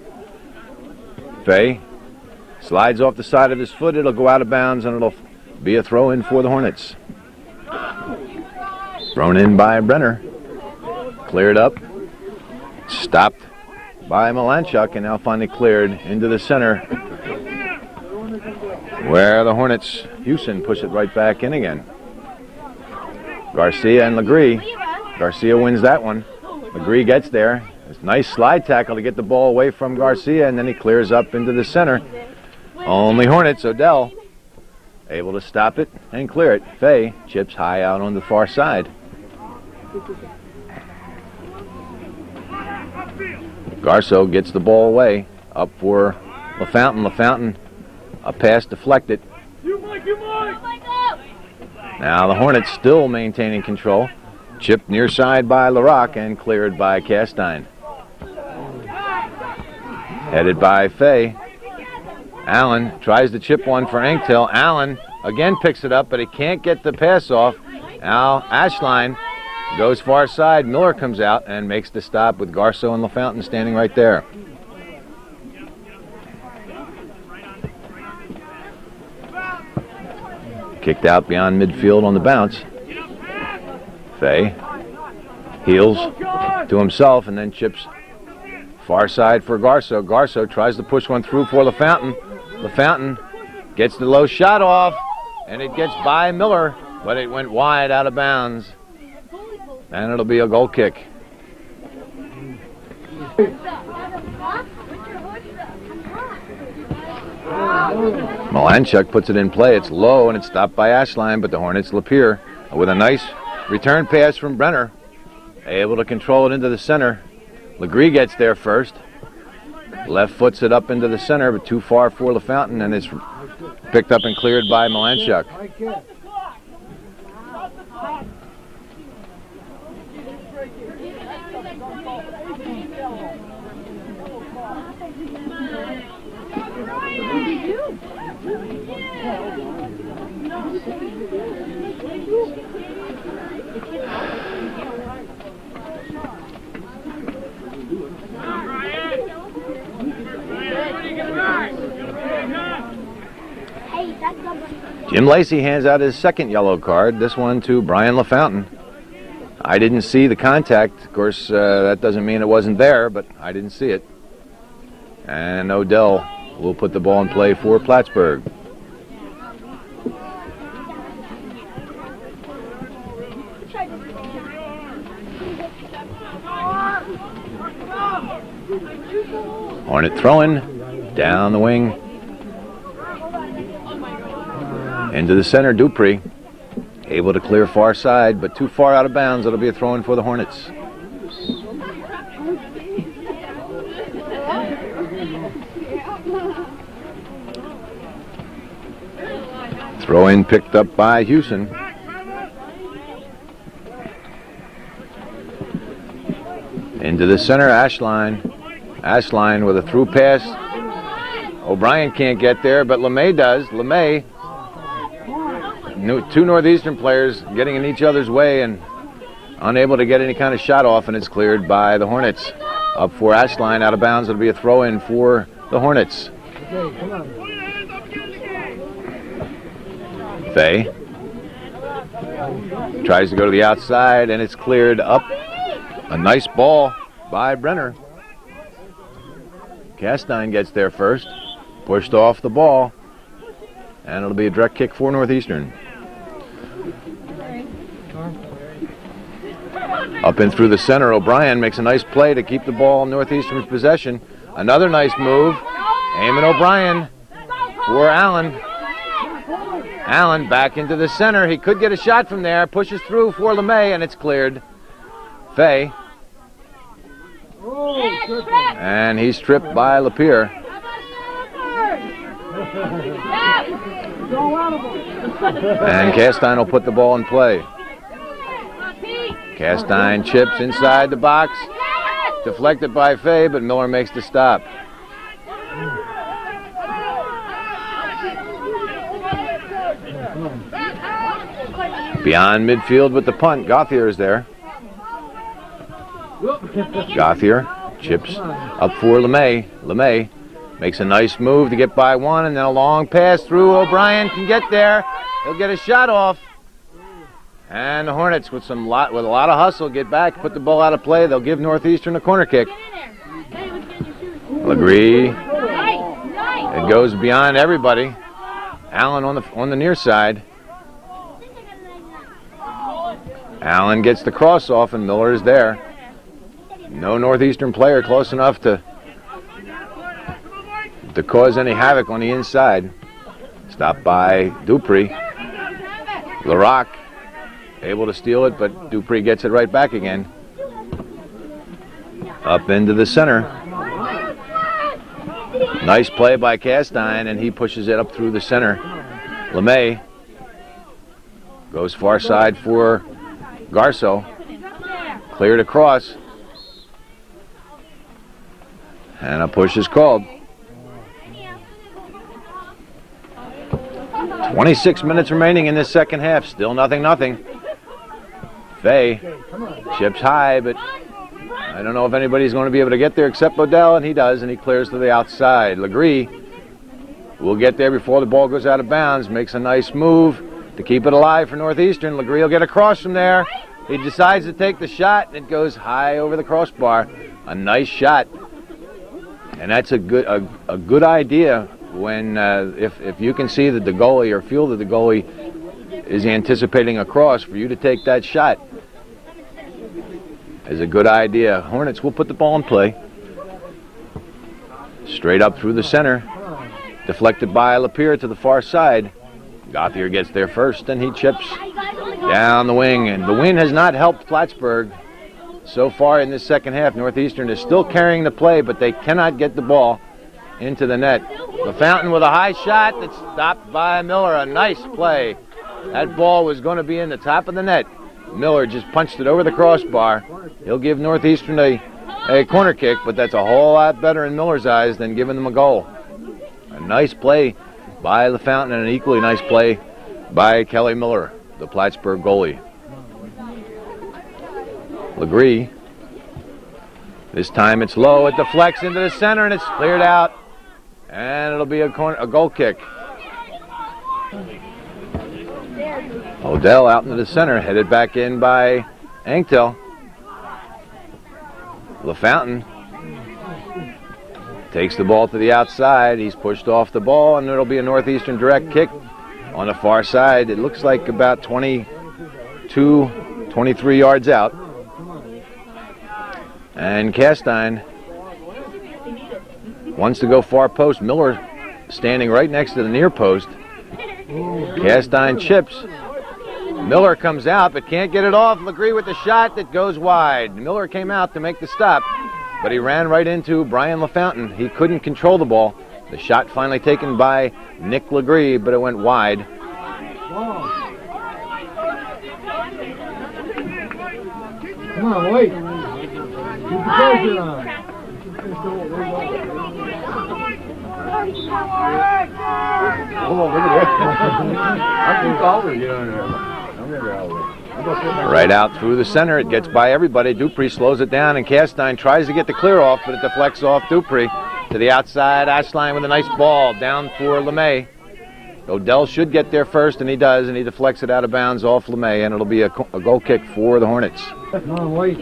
Fay slides off the side of his foot. It'll go out of bounds, and it'll be a throw-in for the Hornets. Thrown in by Brenner. Cleared up. Stopped by Malanchuk, and now finally cleared into the center, where the Hornets, Houston, push it right back in again. Garcia and Legree. Garcia wins that one. Legree gets there. It's a nice slide tackle to get the ball away from Garcia, and then he clears up into the center. Only Hornets. Odell able to stop it and clear it. Fay chips high out on the far side. Garceau gets the ball away. Up for LaFountain. LaFountain, a pass deflected. Now the Hornets still maintaining control. Chipped near side by LaRock and cleared by Castine. Headed by Fay. Allen tries to chip one for Anktil. Allen again picks it up, but he can't get the pass off. Now Ashline goes far side. Miller comes out and makes the stop with Garceau and LaFountain standing right there. Kicked out beyond midfield on the bounce. Fay heels to himself and then chips far side for Garceau. Garceau tries to push one through for LaFountain. LaFountain gets the low shot off, and it gets by Miller, but it went wide out of bounds. And it'll be a goal kick. Malanchuk puts it in play. It's low, and it's stopped by Ashline, but the Hornets, Lapierre, with a nice return pass from Brenner, able to control it into the center. Legree gets there first. Left foots it up into the center, but too far for LaFountain, and it's picked up and cleared by Malanchuk. Jim Lacey hands out his second yellow card, this one to Brian LaFountain. I didn't see the contact. Of course, that doesn't mean it wasn't there, but I didn't see it. And Odell will put the ball in play for Plattsburgh. Hornet throwing down the wing. Into the center, Dupree. Able to clear far side, but too far out of bounds. It'll be a throw-in for the Hornets. Throw-in picked up by Houston. Into the center, Ashline. Ashline with a through pass. O'Brien can't get there, but LeMay does. LeMay, two Northeastern players getting in each other's way and unable to get any kind of shot off, and it's cleared by the Hornets. Up for Ashline, out of bounds. It'll be a throw-in for the Hornets. Okay, come on. Fay tries to go to the outside, and it's cleared up. A nice ball by Brenner. Castine gets there first. Pushed off the ball. And it'll be a direct kick for Northeastern. Up and through the center, O'Brien makes a nice play to keep the ball in Northeastern's possession. Another nice move. Eamon O'Brien for Allen. Allen back into the center. He could get a shot from there. Pushes through for LeMay, and it's cleared. Fay. And he's tripped by Lapierre. And Castine will put the ball in play. Castine chips inside the box. Deflected by Fay, but Miller makes the stop. Beyond midfield with the punt, Gauthier is there. Gauthier chips up for LeMay. LeMay makes a nice move to get by one, and then a long pass through. O'Brien can get there. He'll get a shot off. And the Hornets with a lot of hustle get back, put the ball out of play. They'll give Northeastern a corner kick. Legree. It goes beyond everybody. Allen on the near side. Allen gets the cross off, and Miller is there. No Northeastern player close enough to cause any havoc on the inside. Stopped by Dupree. LaRock able to steal it, but Dupree gets it right back again. Up into the center. Nice play by Castine, and he pushes it up through the center. LeMay goes far side for Garceau. Cleared across. And a push is called. 26 minutes remaining in this second half. Still nothing. Fay chips high, but I don't know if anybody's going to be able to get there except Odell, and he does, and he clears to the outside. Legree will get there before the ball goes out of bounds. Makes a nice move to keep it alive for Northeastern. Legree will get across from there. He decides to take the shot, and it goes high over the crossbar. A nice shot. And that's a good idea when if you can see that the goalie or feel that the goalie is anticipating a cross, for you to take that shot is a good idea. Hornets will put the ball in play. Straight up through the center. Deflected by Lapierre to the far side. Gauthier gets there first, and he chips down the wing. And the wind has not helped Plattsburgh so far in this second half. Northeastern is still carrying the play, but they cannot get the ball into the net. LaFountain with a high shot that's stopped by Miller. A nice play. That ball was going to be in the top of the net. Miller just punched it over the crossbar. He'll give Northeastern a corner kick, but that's a whole lot better in Miller's eyes than giving them a goal. A nice play by LaFountain, and an equally nice play by Kelly Miller, the Plattsburgh goalie. Legree. This time it's low. It deflects into the center, and it's cleared out. And it'll be a goal kick. Odell out into the center, headed back in by Anctil. LaFountain takes the ball to the outside. He's pushed off the ball, and it'll be a Northeastern direct kick on the far side. It looks like about 22, 23 yards out. And Castine wants to go far post. Miller standing right next to the near post. Castine chips. Miller comes out but can't get it off. Legree with the shot that goes wide. Miller came out to make the stop, but he ran right into Brian LaFountain. He couldn't control the ball. The shot finally taken by Nick Legree, but it went wide. Come on, wait. Keep the pressure on. Oh, look at that. I'm too tall to get on there. Right out through the center. It gets by everybody. Dupree slows it down, and Castine tries to get the clear off, but it deflects off Dupree to the outside. Ashline with a nice ball down for LeMay. Odell should get there first, and he does, and he deflects it out of bounds off LeMay, and it'll be a goal kick for the Hornets. Come on, wait.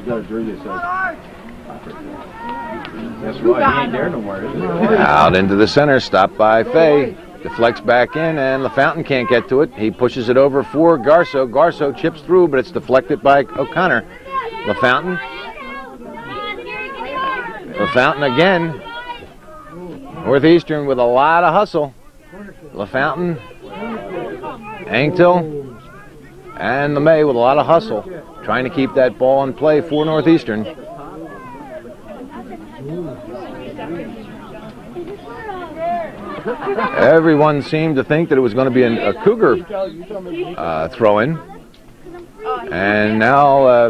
That's why he ain't there no more, is it? Out into the center, stopped by Fay. Deflects back in, and LaFountain can't get to it. He pushes it over for Garceau. Garceau chips through, but it's deflected by O'Connor. LaFountain. LaFountain again. Northeastern with a lot of hustle. LaFountain. Anctil. And LeMay with a lot of hustle. Trying to keep that ball in play for Northeastern. Everyone seemed to think that it was going to be a Cougar throw-in. And now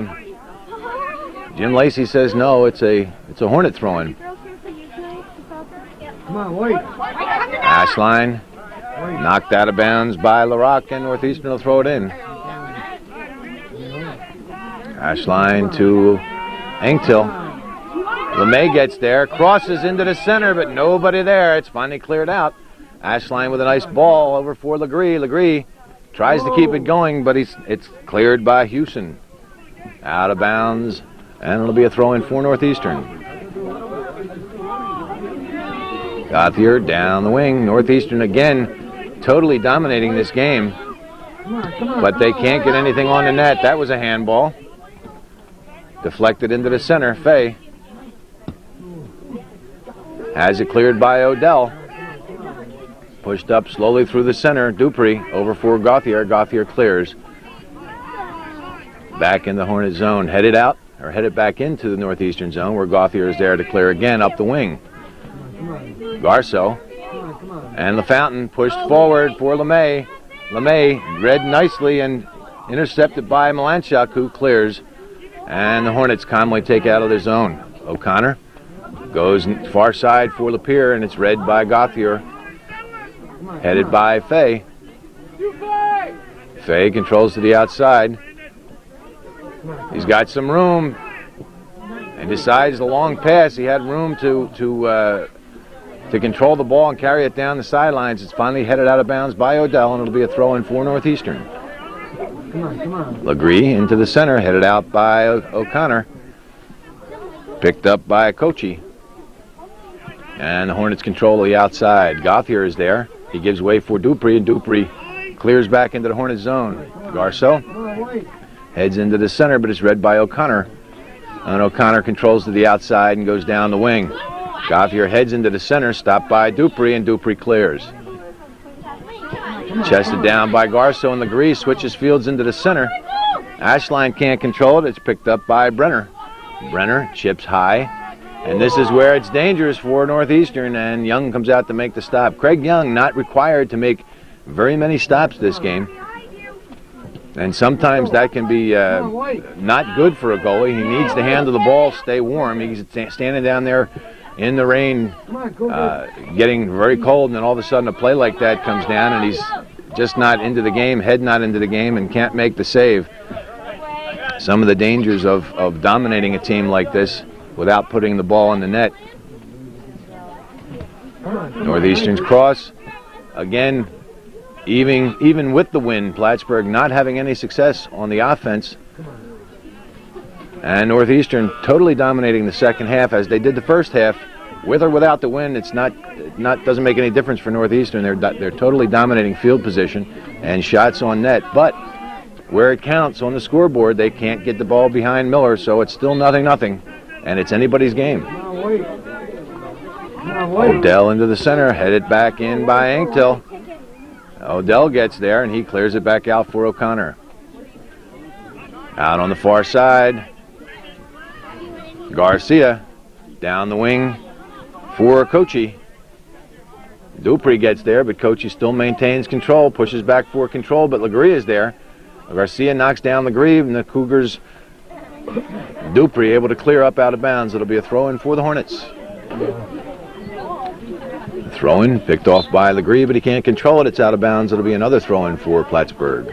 Jim Lacey says no, it's a Hornet throw-in. Come on, wait. Ashline Knocked out of bounds by LaRock, and Northeastern will throw it in. Ashline to Engtill. LeMay gets there, crosses into the center, but nobody there. It's finally cleared out. Ashline with a nice ball over for Legree. Legree tries to keep it going, but it's cleared by Houston. Out of bounds, and it'll be a throw-in for Northeastern. Gauthier down the wing. Northeastern again totally dominating this game, but they can't get anything on the net. That was a handball. Deflected into the center. Fay has it cleared by Odell. Pushed up slowly through the center. Dupree over for Gauthier. Gauthier clears. Back in the Hornet zone. Headed out, or headed back into the Northeastern zone where Gauthier is there to clear again up the wing. Garceau and LaFountain pushed forward for LeMay. LeMay read nicely and intercepted by Malanchuk, who clears. And the Hornets calmly take out of their zone. O'Connor goes far side for Lapeer, and it's read by Gauthier. Headed by Fay. Fay controls to the outside. He's got some room and decides the long pass. He had room to control the ball and carry it down the sidelines. It's finally headed out of bounds by Odell, and it'll be a throw-in for Northeastern. Legree into the center, headed out by O'Connor. Picked up by Kochi. And the Hornets control the outside. Gauthier is there. He gives way for Dupree, and Dupree clears back into the Hornet zone. Garceau heads into the center, but it's read by O'Connor. And O'Connor controls to the outside and goes down the wing. Gauthier heads into the center, stopped by Dupree, and Dupree clears. Chested down by Garceau, and Legree switches fields into the center. Ashline can't control it. It's picked up by Brenner. Brenner chips high, and this is where it's dangerous for Northeastern, and Young comes out to make the stop. Craig Young not required to make very many stops this game, and sometimes that can be not good for a goalie. He needs to handle the ball, stay warm. He's standing down there in the rain, getting very cold, and then all of a sudden a play like that comes down, and he's just not into the game, head not into the game, and can't make the save. Some of the dangers of dominating a team like this without putting the ball in the net. Northeastern's cross. Again, even with the win, Plattsburgh not having any success on the offense. And Northeastern totally dominating the second half as they did the first half. With or without the win, it's doesn't make any difference for Northeastern. They're totally dominating field position and shots on net. But where it counts on the scoreboard, they can't get the ball behind Miller, so it's still 0-0, and it's anybody's game. Odell into the center, headed back in by Engtill. Odell gets there, and he clears it back out for O'Connor. Out on the far side, Garcia down the wing for Kochi. Dupree gets there, but Kochi still maintains control, pushes back for control, but Legree is there. Garcia knocks down Legree, and the Cougars, Dupree able to clear up out of bounds. It'll be a throw-in for the Hornets. Throw-in picked off by Legree, but he can't control it. It's out of bounds. It'll be another throw-in for Plattsburgh.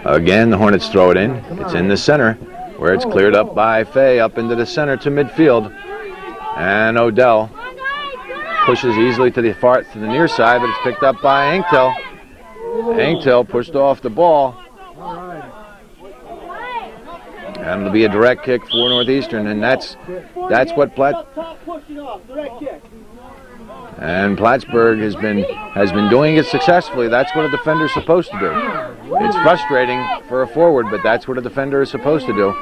Again, the Hornets throw it in. It's in the center, where it's cleared up by Fay, up into the center to midfield. And Odell pushes easily to the near side, but it's picked up by Engtill. Engtill pushed off the ball. And it'll be a direct kick for Northeastern, and that's what And Plattsburgh has been doing it successfully. That's what a defender is supposed to do. It's frustrating for a forward, but that's what a defender is supposed to do.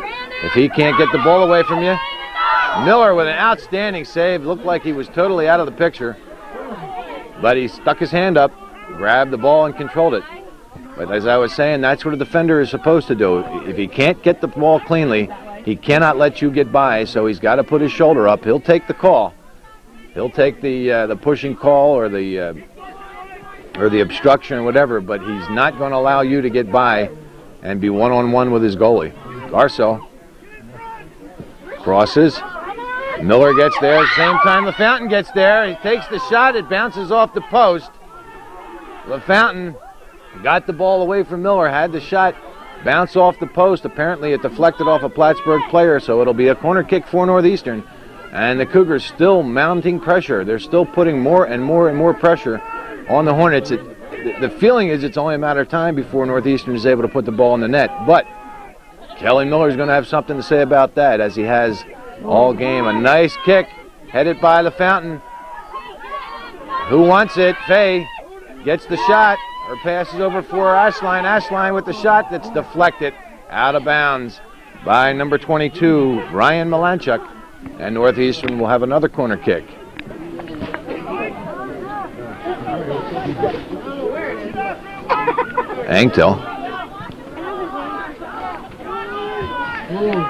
If he can't get the ball away from you, Miller with an outstanding save. Looked like he was totally out of the picture, but he stuck his hand up, grabbed the ball, and controlled it. But as I was saying, that's what a defender is supposed to do. If he can't get the ball cleanly, he cannot let you get by, so he's got to put his shoulder up. He'll take the call. He'll take the pushing call or the obstruction or whatever, but he's not going to allow you to get by and be one-on-one with his goalie. Garceau Crosses. Miller gets there at the same time LaFountain gets there. He takes the shot. It bounces off the post. LaFountain got the ball away from Miller, had the shot bounce off the post. Apparently it deflected off a Plattsburgh player, so it'll be a corner kick for Northeastern. And the Cougars still mounting pressure. They're still putting more and more and more pressure on the Hornets. The feeling is it's only a matter of time before Northeastern is able to put the ball in the net. But Kelly Miller's going to have something to say about that, as he has all game. A nice kick headed by LaFountain. Who wants it? Fay gets the shot, or passes over for Ashline. Ashline with the shot that's deflected out of bounds by number 22, Ryan Malanchuk. And Northeastern will have another corner kick. Anctil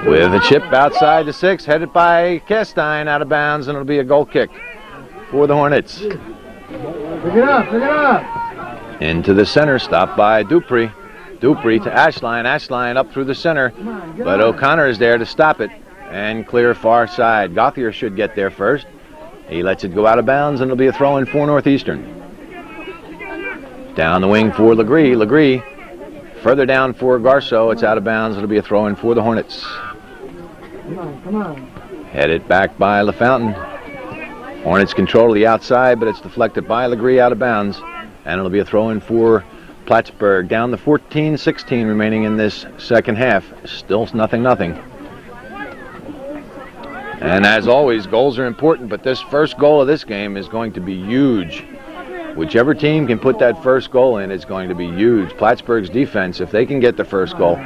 with a chip outside the 6, headed by Castine, out of bounds, and it'll be a goal kick for the Hornets. Pick it up, pick it up. Into the center, stopped by Dupree. Dupree to Ashline. Ashline up through the center, but O'Connor is there to stop it and clear far side. Gauthier should get there first. He lets it go out of bounds, and it'll be a throw-in for Northeastern. Down the wing for Legree. Legree further down for Garceau. It's out of bounds. It'll be a throw-in for the Hornets. Come on. Headed back by LaFountain. Hornets control the outside, but it's deflected by Legree out of bounds. And it'll be a throw-in for Plattsburgh. Down to 14-16 remaining in this second half. Still nothing. And as always, goals are important, but this first goal of this game is going to be huge. Whichever team can put that first goal in is going to be huge. Plattsburgh's defense, if they can get the first goal,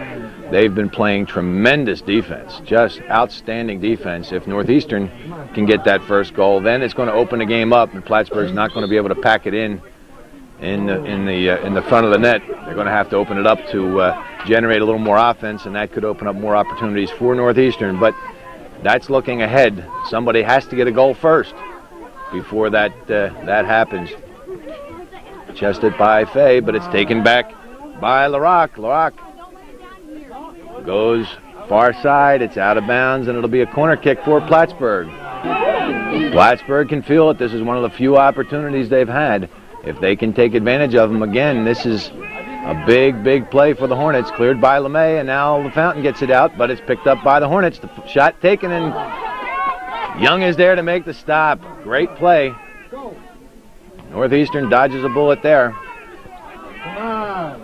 they've been playing tremendous defense, just outstanding defense. If Northeastern can get that first goal, then it's going to open the game up, and Plattsburgh's not going to be able to pack it in the front of the net. They're going to have to open it up to generate a little more offense, and that could open up more opportunities for Northeastern. But that's looking ahead. Somebody has to get a goal first before that happens. Chested by Fay, but it's taken back by LaRock. LaRock goes far side. It's out of bounds, and it'll be a corner kick for Plattsburgh. Plattsburgh can feel it. This is one of the few opportunities they've had. If they can take advantage of them again, this is a big play for the Hornets. Cleared by LeMay, and now LaFountain gets it out, but it's picked up by the Hornets. The shot taken, and Young is there to make the stop. Great play. Northeastern dodges a bullet there.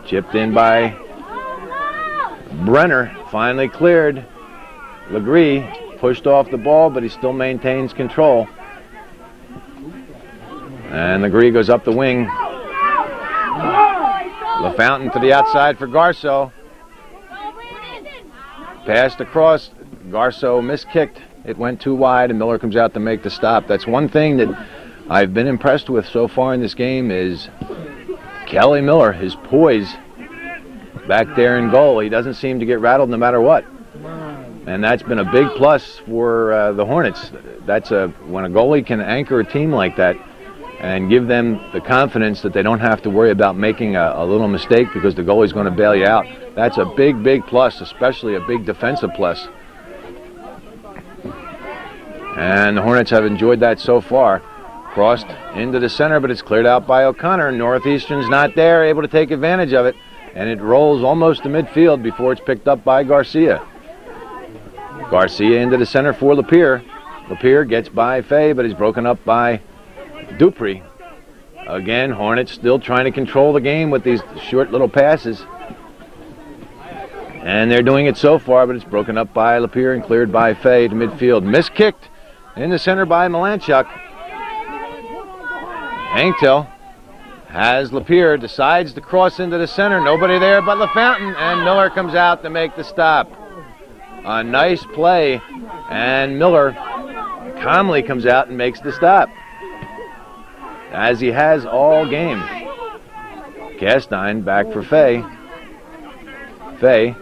Chipped in by Brenner. Finally cleared. Legree pushed off the ball, but he still maintains control. And Legree goes up the wing. LaFountain to the outside for Garceau. Passed across. Garceau miskicked. It went too wide, and Miller comes out to make the stop. That's one thing that I've been impressed with so far in this game is Kelly Miller, his poise back there in goal. He doesn't seem to get rattled no matter what. And that's been a big plus for the Hornets. When a goalie can anchor a team like that and give them the confidence that they don't have to worry about making a little mistake because the goalie's going to bail you out. That's a big plus, especially a big defensive plus. And the Hornets have enjoyed that so far. Crossed into the center, but it's cleared out by O'Connor. Northeastern's not there, able to take advantage of it. And it rolls almost to midfield before it's picked up by Garcia. Garcia into the center for Lapierre. Lapierre gets by Fay, but he's broken up by Dupree. Again, Hornets still trying to control the game with these short little passes. And they're doing it so far, but it's broken up by Lapierre and cleared by Fay to midfield. Miskicked in the center by Malanchuk. Anctil has Lapierre, decides to cross into the center. Nobody there but LaFountain, and Miller comes out to make the stop. A nice play, and Miller calmly comes out and makes the stop, as he has all game. Castine back for Fay. Fay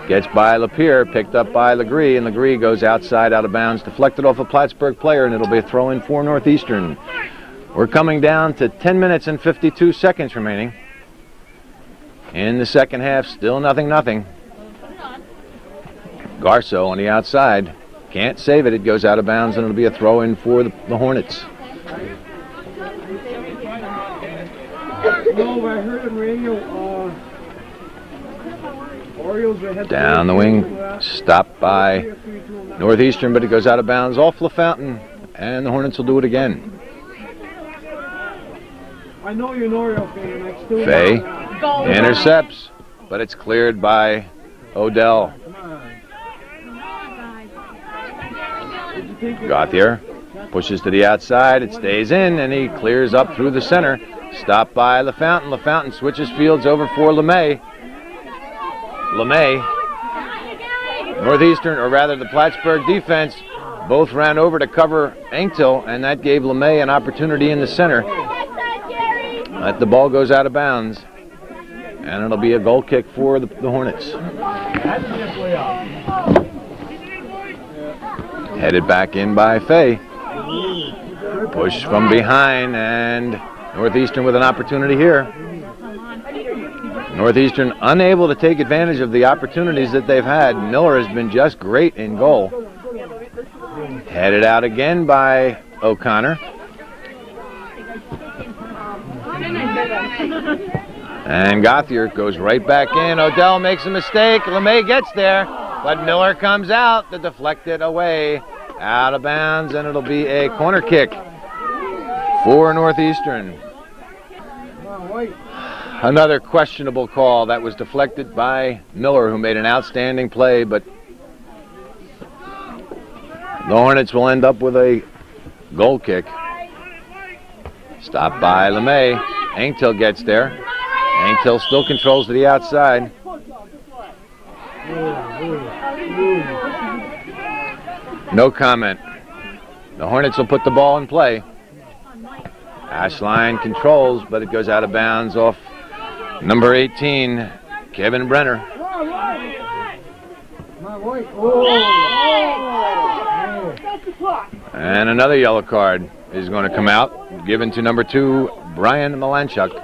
gets by Lapierre, picked up by Legree, and Legree goes outside, out of bounds, deflected off a Plattsburgh player, and it'll be a throw-in for Northeastern. We're coming down to 10 minutes and 52 seconds remaining. In the second half, still nothing. Garso on the outside. Can't save it. It goes out of bounds, and it'll be a throw-in for the Hornets. No, I heard on radio, Orioles had Down the wing, stopped by Northeastern, but it goes out of bounds off LaFountain, and the Hornets will do it again. I know you're an Oriole fan. I still Fay intercepts, but it's cleared by Odell. Gauthier pushes to the outside. It stays in, and he clears up through the center. Stopped by LaFountain. LaFountain switches fields over for LeMay. LeMay, Northeastern, or rather the Plattsburgh defense, both ran over to cover Anktil, and that gave LeMay an opportunity in the center. But the ball goes out of bounds, and it'll be a goal kick for the Hornets. Headed back in by Fay. Push from behind, and Northeastern with an opportunity here. Northeastern unable to take advantage of the opportunities that they've had. Miller has been just great in goal. Headed out again by O'Connor. And Gauthier goes right back in. Odell makes a mistake. LeMay gets there, but Miller comes out to deflect it away. Out of bounds, and it'll be a corner kick for Northeastern. Another questionable call that was deflected by Miller, who made an outstanding play, but the Hornets will end up with a goal kick. Stopped by LeMay. Anktil gets there. Anktil still controls to the outside. No comment. The Hornets will put the ball in play. Ashline controls, but it goes out of bounds off number 18, Kevin Brenner. And another yellow card is going to come out, given to number 2, Brian Malanchuk.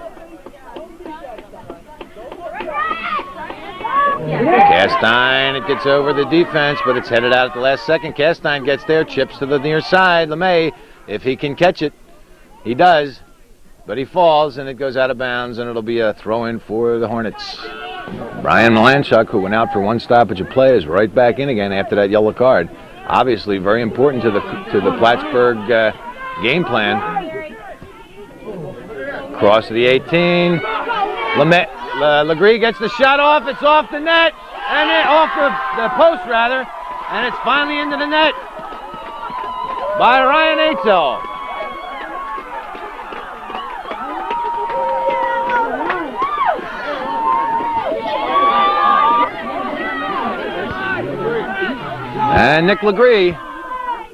Castine, it gets over the defense, but it's headed out at the last second. Castine gets there, chips to the near side. LeMay, if he can catch it, he does, but he falls, and it goes out of bounds, and it'll be a throw-in for the Hornets. Brian Malanchuk, who went out for one stoppage of play, is right back in again after that yellow card. Obviously very important to the Plattsburgh game plan. Cross to the 18. Legree gets the shot off. It's off the net, and off the post, rather, and it's finally into the net by Ryan Atel. And Nick Legree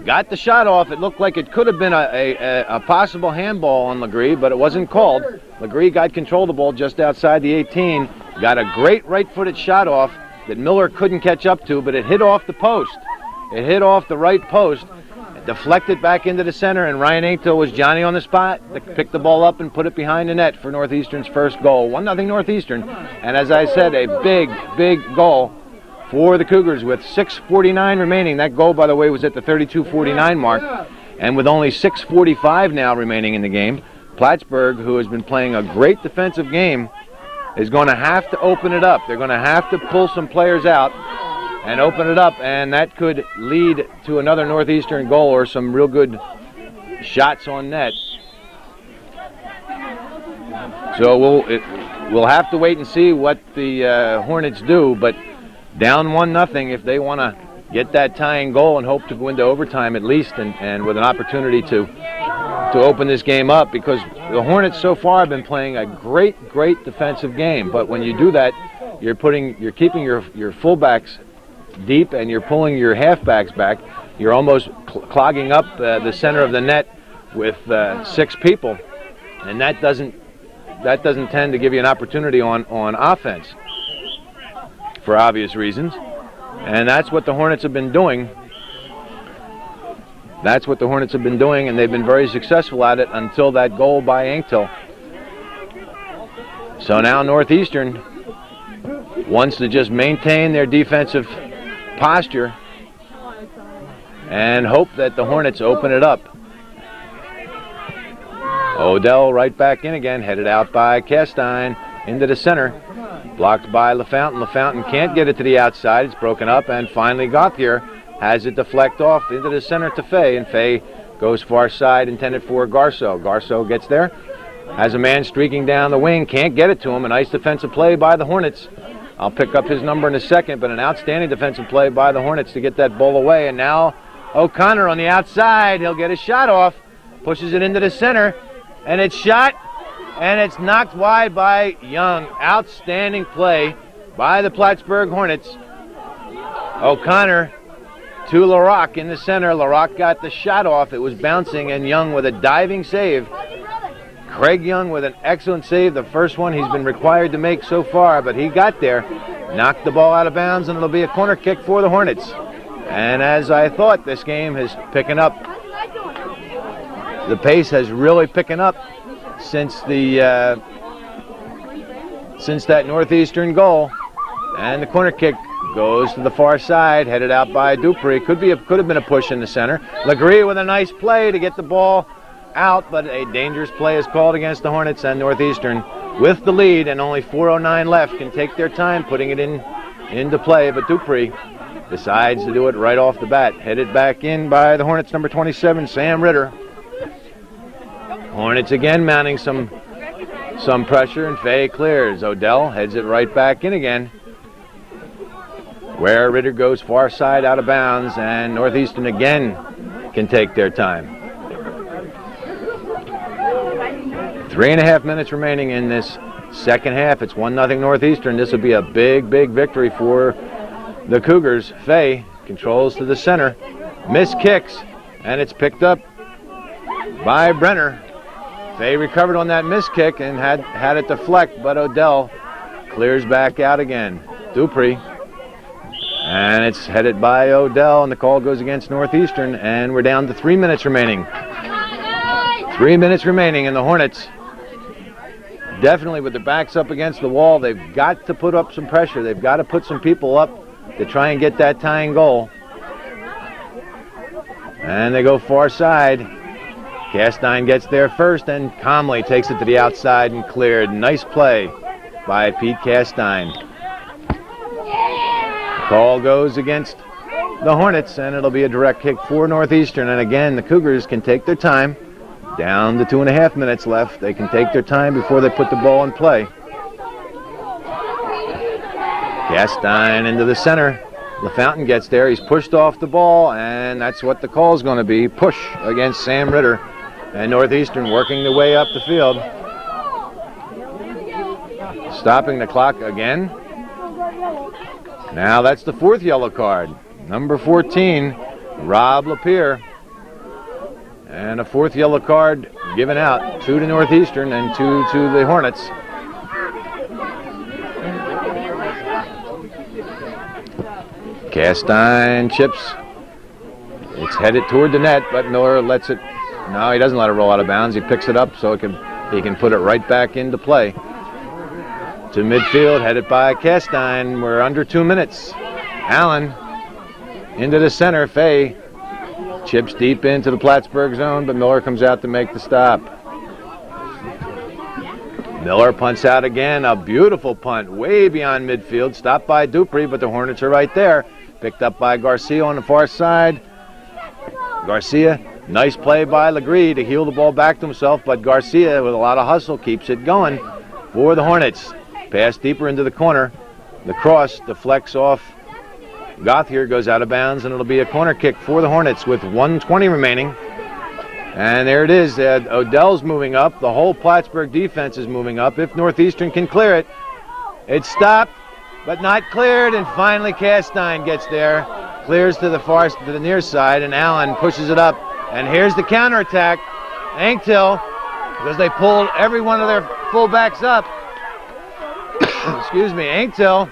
got the shot off. It looked like it could have been a possible handball on Legree, but it wasn't called. Legree got control of the ball just outside the 18. Got a great right-footed shot off that Miller couldn't catch up to, but it hit off the post. It hit off the right post. It deflected back into the center, and Ryan Anktil was Johnny on the spot to pick the ball up and put it behind the net for Northeastern's first goal. 1-0 Northeastern. And as I said, a big, big goal for the Cougars with 6:49 remaining. That goal, by the way, was at the 32:49 mark. And with only 6:45 now remaining in the game, Plattsburgh, who has been playing a great defensive game, is going to have to open it up. They're going to have to pull some players out and open it up, and that could lead to another Northeastern goal or some real good shots on net. So we'll have to wait and see what the Hornets do, but down 1-0 if they want to get that tying goal and hope to go into overtime at least, and with an opportunity to open this game up, because the Hornets so far have been playing a great defensive game. But when you do that, you're keeping your fullbacks deep, and you're pulling your halfbacks back. You're almost clogging up the center of the net with 6 people, and that doesn't tend to give you an opportunity on offense, for obvious reasons. And that's what the Hornets have been doing. And they've been very successful at it until that goal by Anktil. So now Northeastern wants to just maintain their defensive posture and hope that the Hornets open it up. Odell right back in again, headed out by Castine into the center. Blocked by LaFountain. LaFountain can't get it to the outside. It's broken up, and finally Gauthier has it deflect off into the center to Fay, and Fay goes far side, intended for Garceau. Garceau gets there, has a man streaking down the wing, can't get it to him. A nice defensive play by the Hornets. I'll pick up his number in a second, but an outstanding defensive play by the Hornets to get that ball away. And now O'Connor on the outside. He'll get a shot off, pushes it into the center, and it's shot, and it's knocked wide by Young. Outstanding play by the Plattsburgh Hornets. O'Connor to LaRock in the center. LaRock got the shot off. It was bouncing, and Young with a diving save. Craig Young with an excellent save, the first one he's been required to make so far, but he got there, knocked the ball out of bounds, and it'll be a corner kick for the Hornets. And as I thought, this game is picking up. The pace has really picking up since that Northeastern goal. And the corner kick goes to the far side, headed out by Dupree. Could have been a push in the center. Legree with a nice play to get the ball out, but a dangerous play is called against the Hornets, and Northeastern with the lead and only 4:09 left can take their time putting it into play, but Dupree decides to do it right off the bat. Headed back in by the Hornets, number 27, Sam Ritter. Hornets again mounting some pressure, and Fay clears. Odell heads it right back in again, where Ritter goes far side out of bounds, and Northeastern again can take their time. 3.5 minutes remaining in this second half. It's 1-0 Northeastern. This will be a big victory for the Cougars. Fay controls to the center, miss kicks, and it's picked up by Brenner. Fay recovered on that miss kick and had it deflect, but Odell clears back out again. Dupree, and it's headed by Odell, and the call goes against Northeastern, and we're down to 3 minutes remaining. 3 minutes remaining, and the Hornets, definitely with their backs up against the wall, they've got to put up some pressure. They've got to put some people up to try and get that tying goal. And they go far side. Castine gets there first, and Comley takes it to the outside and cleared. Nice play by Pete Castine. Call goes against the Hornets, and it'll be a direct kick for Northeastern. And again, the Cougars can take their time. Down to 2.5 minutes left. They can take their time before they put the ball in play. Castine into the center. LaFountain gets there. He's pushed off the ball, and that's what the call is going to be. Push against Sam Ritter. And Northeastern working their way up the field. Stopping the clock again. Now that's the fourth yellow card. Number 14, Rob Lapierre. And a fourth yellow card given out. 2 to Northeastern and 2 to the Hornets. Castine chips. It's headed toward the net, but Miller lets it. No, he doesn't let it roll out of bounds. He picks it up so he can put it right back into play. To midfield, headed by Castine. We're under 2 minutes. Allen into the center. Fay chips deep into the Plattsburgh zone, but Miller comes out to make the stop. Miller punts out again. A beautiful punt way beyond midfield. Stopped by Dupree, but the Hornets are right there. Picked up by Garcia on the far side. Garcia, nice play by Legree to heel the ball back to himself, but Garcia, with a lot of hustle, keeps it going for the Hornets. Pass deeper into the corner. The cross deflects off. Gauthier goes out of bounds, and it'll be a corner kick for the Hornets with 1:20 remaining. And there it is. Odell's moving up. The whole Plattsburgh defense is moving up. If Northeastern can clear it, it's stopped, but not cleared. And finally, Castine gets there, clears to the near side, and Allen pushes it up. And here's the counterattack. Anktil, because they pulled every one of their fullbacks up. Excuse me, Anktil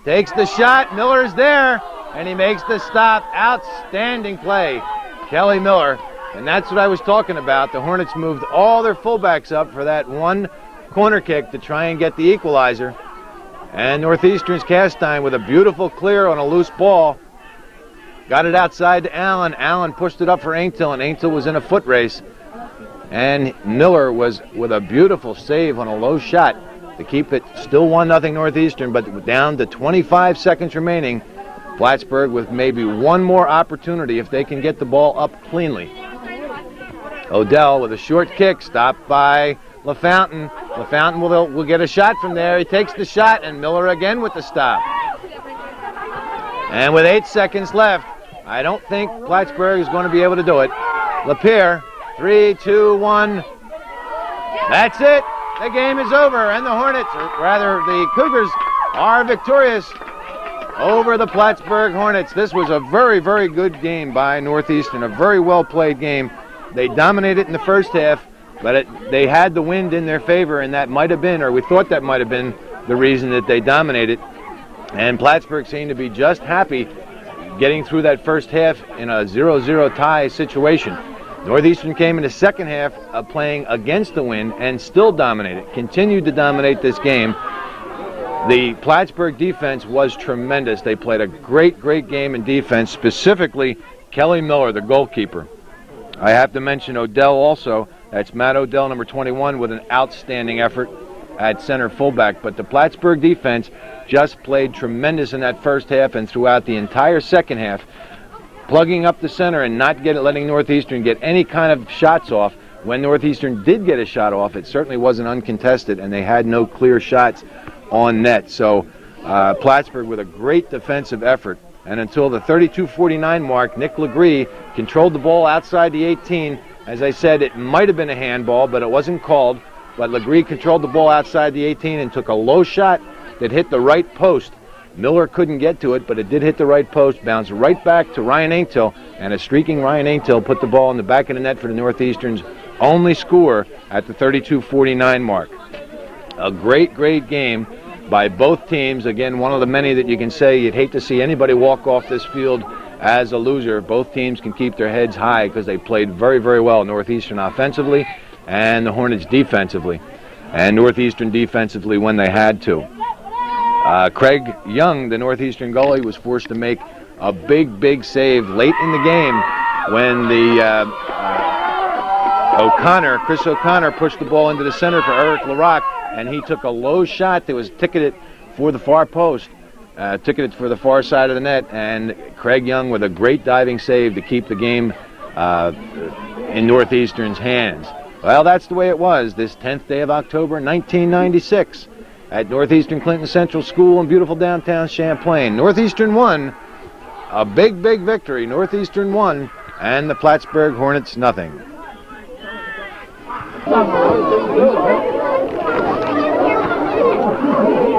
takes the shot. Miller's there, and he makes the stop. Outstanding play, Kelly Miller. And that's what I was talking about. The Hornets moved all their fullbacks up for that one corner kick to try and get the equalizer. And Northeastern's Castine with a beautiful clear on a loose ball. Got it outside to Allen. Allen pushed it up for Aintil, and Aintil was in a foot race. And Miller was with a beautiful save on a low shot to keep it still 1-0 Northeastern, but down to 25 seconds remaining. Plattsburgh with maybe one more opportunity if they can get the ball up cleanly. Odell with a short kick, stopped by LaFountain. LaFountain will get a shot from there. He takes the shot, and Miller again with the stop. And with 8 seconds left, I don't think Plattsburgh is going to be able to do it. Lapierre, 3, 2, 1. That's it. The game is over, and the Hornets, or rather the Cougars, are victorious over the Plattsburgh Hornets. This was a very, very good game by Northeastern, a very well-played game. They dominated in the first half, but they had the wind in their favor, and that might have been, or we thought that might have been, the reason that they dominated. And Plattsburgh seemed to be just happy getting through that first half in a 0-0 tie situation. Northeastern came in the second half playing against the wind and still dominated, continued to dominate this game. The Plattsburgh defense was tremendous. They played a great, great game in defense, specifically Kelly Miller, the goalkeeper. I have to mention Odell also. That's Matt Odell, number 21, with an outstanding effort at center fullback. But the Plattsburgh defense just played tremendous in that first half and throughout the entire second half, plugging up the center and not letting Northeastern get any kind of shots off. When Northeastern did get a shot off, it certainly wasn't uncontested, and they had no clear shots on net. So Plattsburgh with a great defensive effort. And until the 32-49 mark, Nick Legree controlled the ball outside the 18. As I said, it might have been a handball, but it wasn't called. But Legree controlled the ball outside the 18 and took a low shot that hit the right post. Miller couldn't get to it, but it did hit the right post, bounced right back to Ryan Aintil, and a streaking Ryan Aintil put the ball in the back of the net for the Northeastern's only score at the 32-49 mark. A great, great game by both teams. Again, one of the many that you can say you'd hate to see anybody walk off this field as a loser. Both teams can keep their heads high because they played very, very well, Northeastern offensively and the Hornets defensively, and Northeastern defensively when they had to. Craig Young, the Northeastern goalie, was forced to make a big, big save late in the game when the Chris O'Connor pushed the ball into the center for Eric LaRocque, and he took a low shot that was ticketed for the far post, ticketed for the far side of the net, and Craig Young with a great diving save to keep the game in Northeastern's hands. Well, that's the way it was this 10th day of October, 1996, at Northeastern Clinton Central School in beautiful downtown Champlain. Northeastern won, a big, big victory. Northeastern won, and the Plattsburgh Hornets nothing.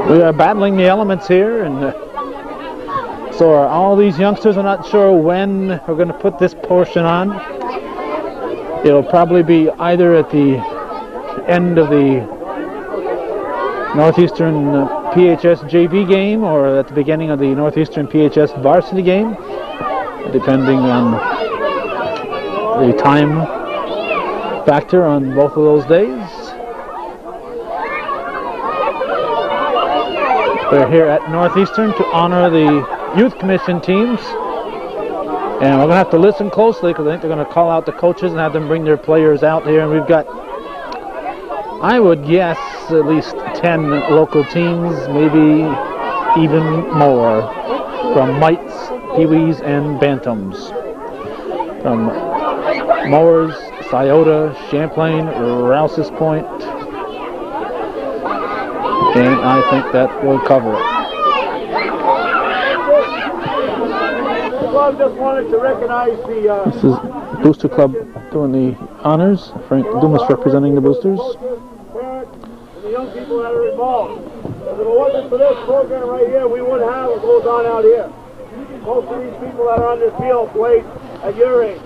We are battling the elements here, and so all these youngsters are not sure when we're going to put this portion on. It'll probably be either at the end of the Northeastern PHS JV game or at the beginning of the Northeastern PHS varsity game, depending on the time factor on both of those days. We're here at Northeastern to honor the youth commission teams, and we're going to have to listen closely because I think they're going to call out the coaches and have them bring their players out here. And we've got, I would guess, at least 10 local teams, maybe even more, from mites, peewees, and bantams. From mowers, Scioto, Champlain, Rouse's Point, and I think that will cover it. Club just wanted to recognize the This is Booster Club doing the honors. Frank Dumas representing the Boosters. parents and the young people that are involved. If it wasn't for this program right here, we wouldn't have what goes on out here. Most of these people that are on this field played at your age.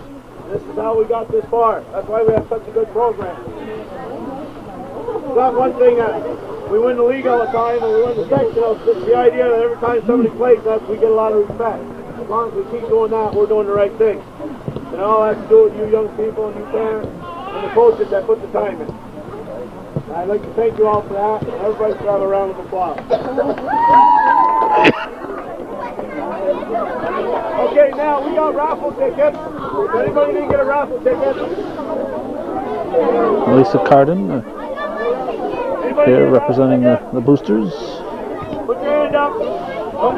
This is how we got this far. That's why we have such a good program. It's not one thing that we win the league all the time and we win the sectional. It's the idea that every time somebody plays us, we get a lot of respect. As long as we keep doing that, we're doing the right thing. And all that has to do with you young people and you parents and the coaches that put the time in. I'd like to thank you all for that. Everybody should have a round of applause. Okay, now we got raffle tickets. If anybody didn't get a raffle ticket, Lisa Carden here representing the boosters, put your hand up.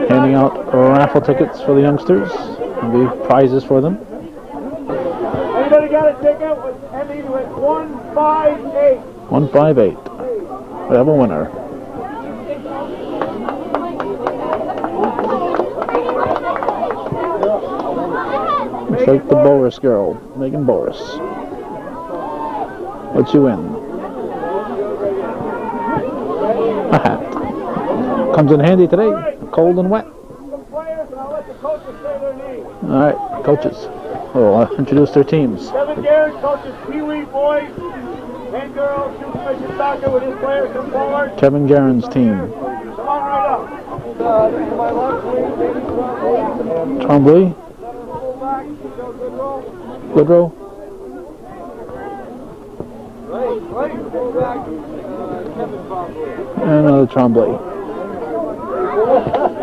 handing out raffle tickets for the youngsters. There'll be prizes for them. Anybody got a ticket ending with 158? 158. We have a winner. Looks like the Boris girl, Megan Boris. What you win? A hat. Comes in handy today, cold and wet. Some players, and I'll let the coaches say their names. All right, coaches. Oh, I'll introduce their teams. Kevin Garrett coaches Pee Wee boys and girls. Youth Commission Soccer with his players come forward. Kevin Garen's team. Come on right up. This is my left wing, David Trombley, fullback, Goodrow. Goodrow, Right, fullback, Kevin Trombley. and another Trombley.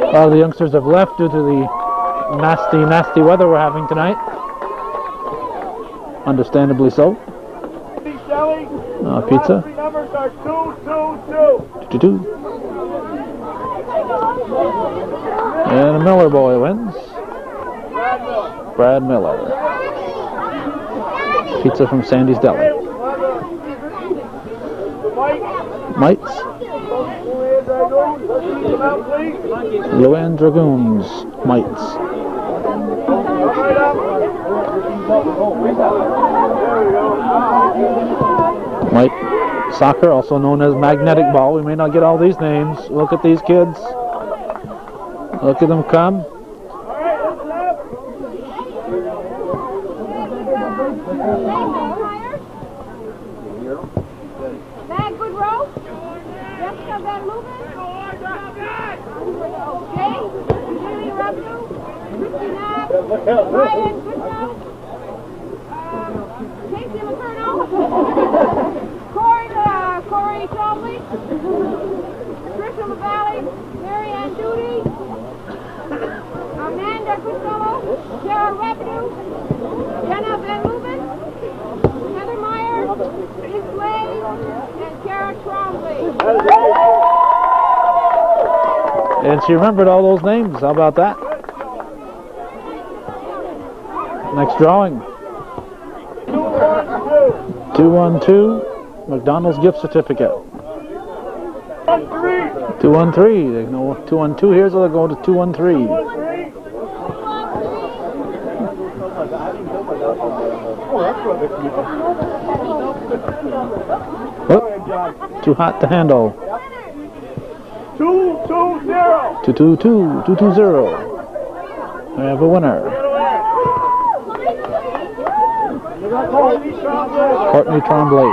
A lot of the youngsters have left due to the nasty weather we're having tonight. Understandably so. Shelley, Pizza. three numbers are 222. 2-2. And a Miller boy wins. Brad Miller. Pizza from Sandy's Deli. Mites. Come out, please. Luann Dragoons. Mites. Come right up. There we go. Mike Soccer, also known as Magnetic Ball. We may not get all these names. Look at these kids. Look at them come. All right, listen up. That good row? Jessica Van Lumen? Okay. Julie Rabu? Christy Knapp? Ryan Goodrow? Casey Letourneau? Corey Trombley? Trisha LaValle? Mary Ann Doody? Amanda Costello? Sarah Rapidu? Jenna Van Lumen? Heather Meyer? Liz Blaze? And Kara Trombley. And she remembered all those names. How about that? Next drawing. 212. McDonald's gift certificate. 213. They know 212 here, so they'll go to 213. Oh, too hot to handle. 220. 222. 220. We have a winner. Courtney Trombley.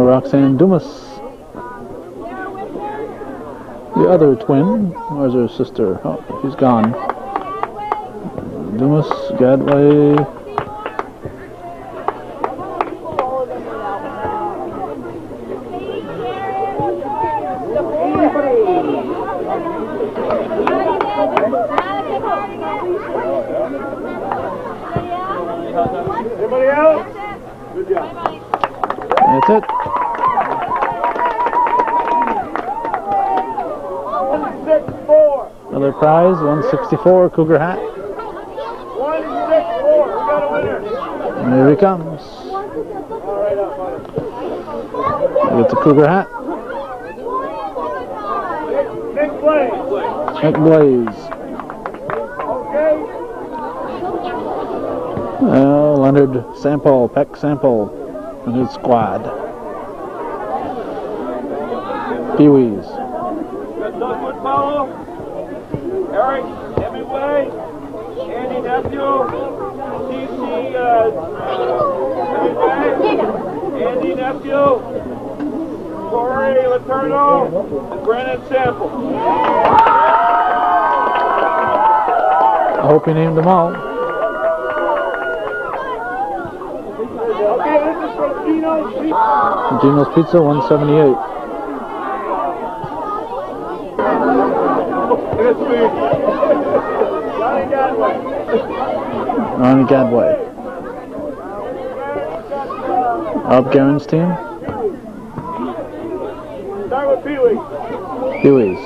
Roxanne Dumas. The other twin. Where's her sister? Oh, she's gone. Dumas, Gadway. Anybody else? Good job. That's it. 164. Another prize, 164 Cougar hat. 164. We got a winner. And here he comes. All right, up, buddy. Gets a Cougar hat. Nick Blaze. Nick Blaze. Okay. Leonard Sample, Peck Sample, and his squad. Pee-wees. Doug Woodfollow. Eric Hemingway. Andy Nephew. TC Hemingway. Andy Nephew. Corey Letourneau. And Brandon Sample. I hope you named them all. Okay, this is from Gino's Pizza, 178. Ronnie Gadway. Up Garen's team. Start with Pee-wee. Huey's.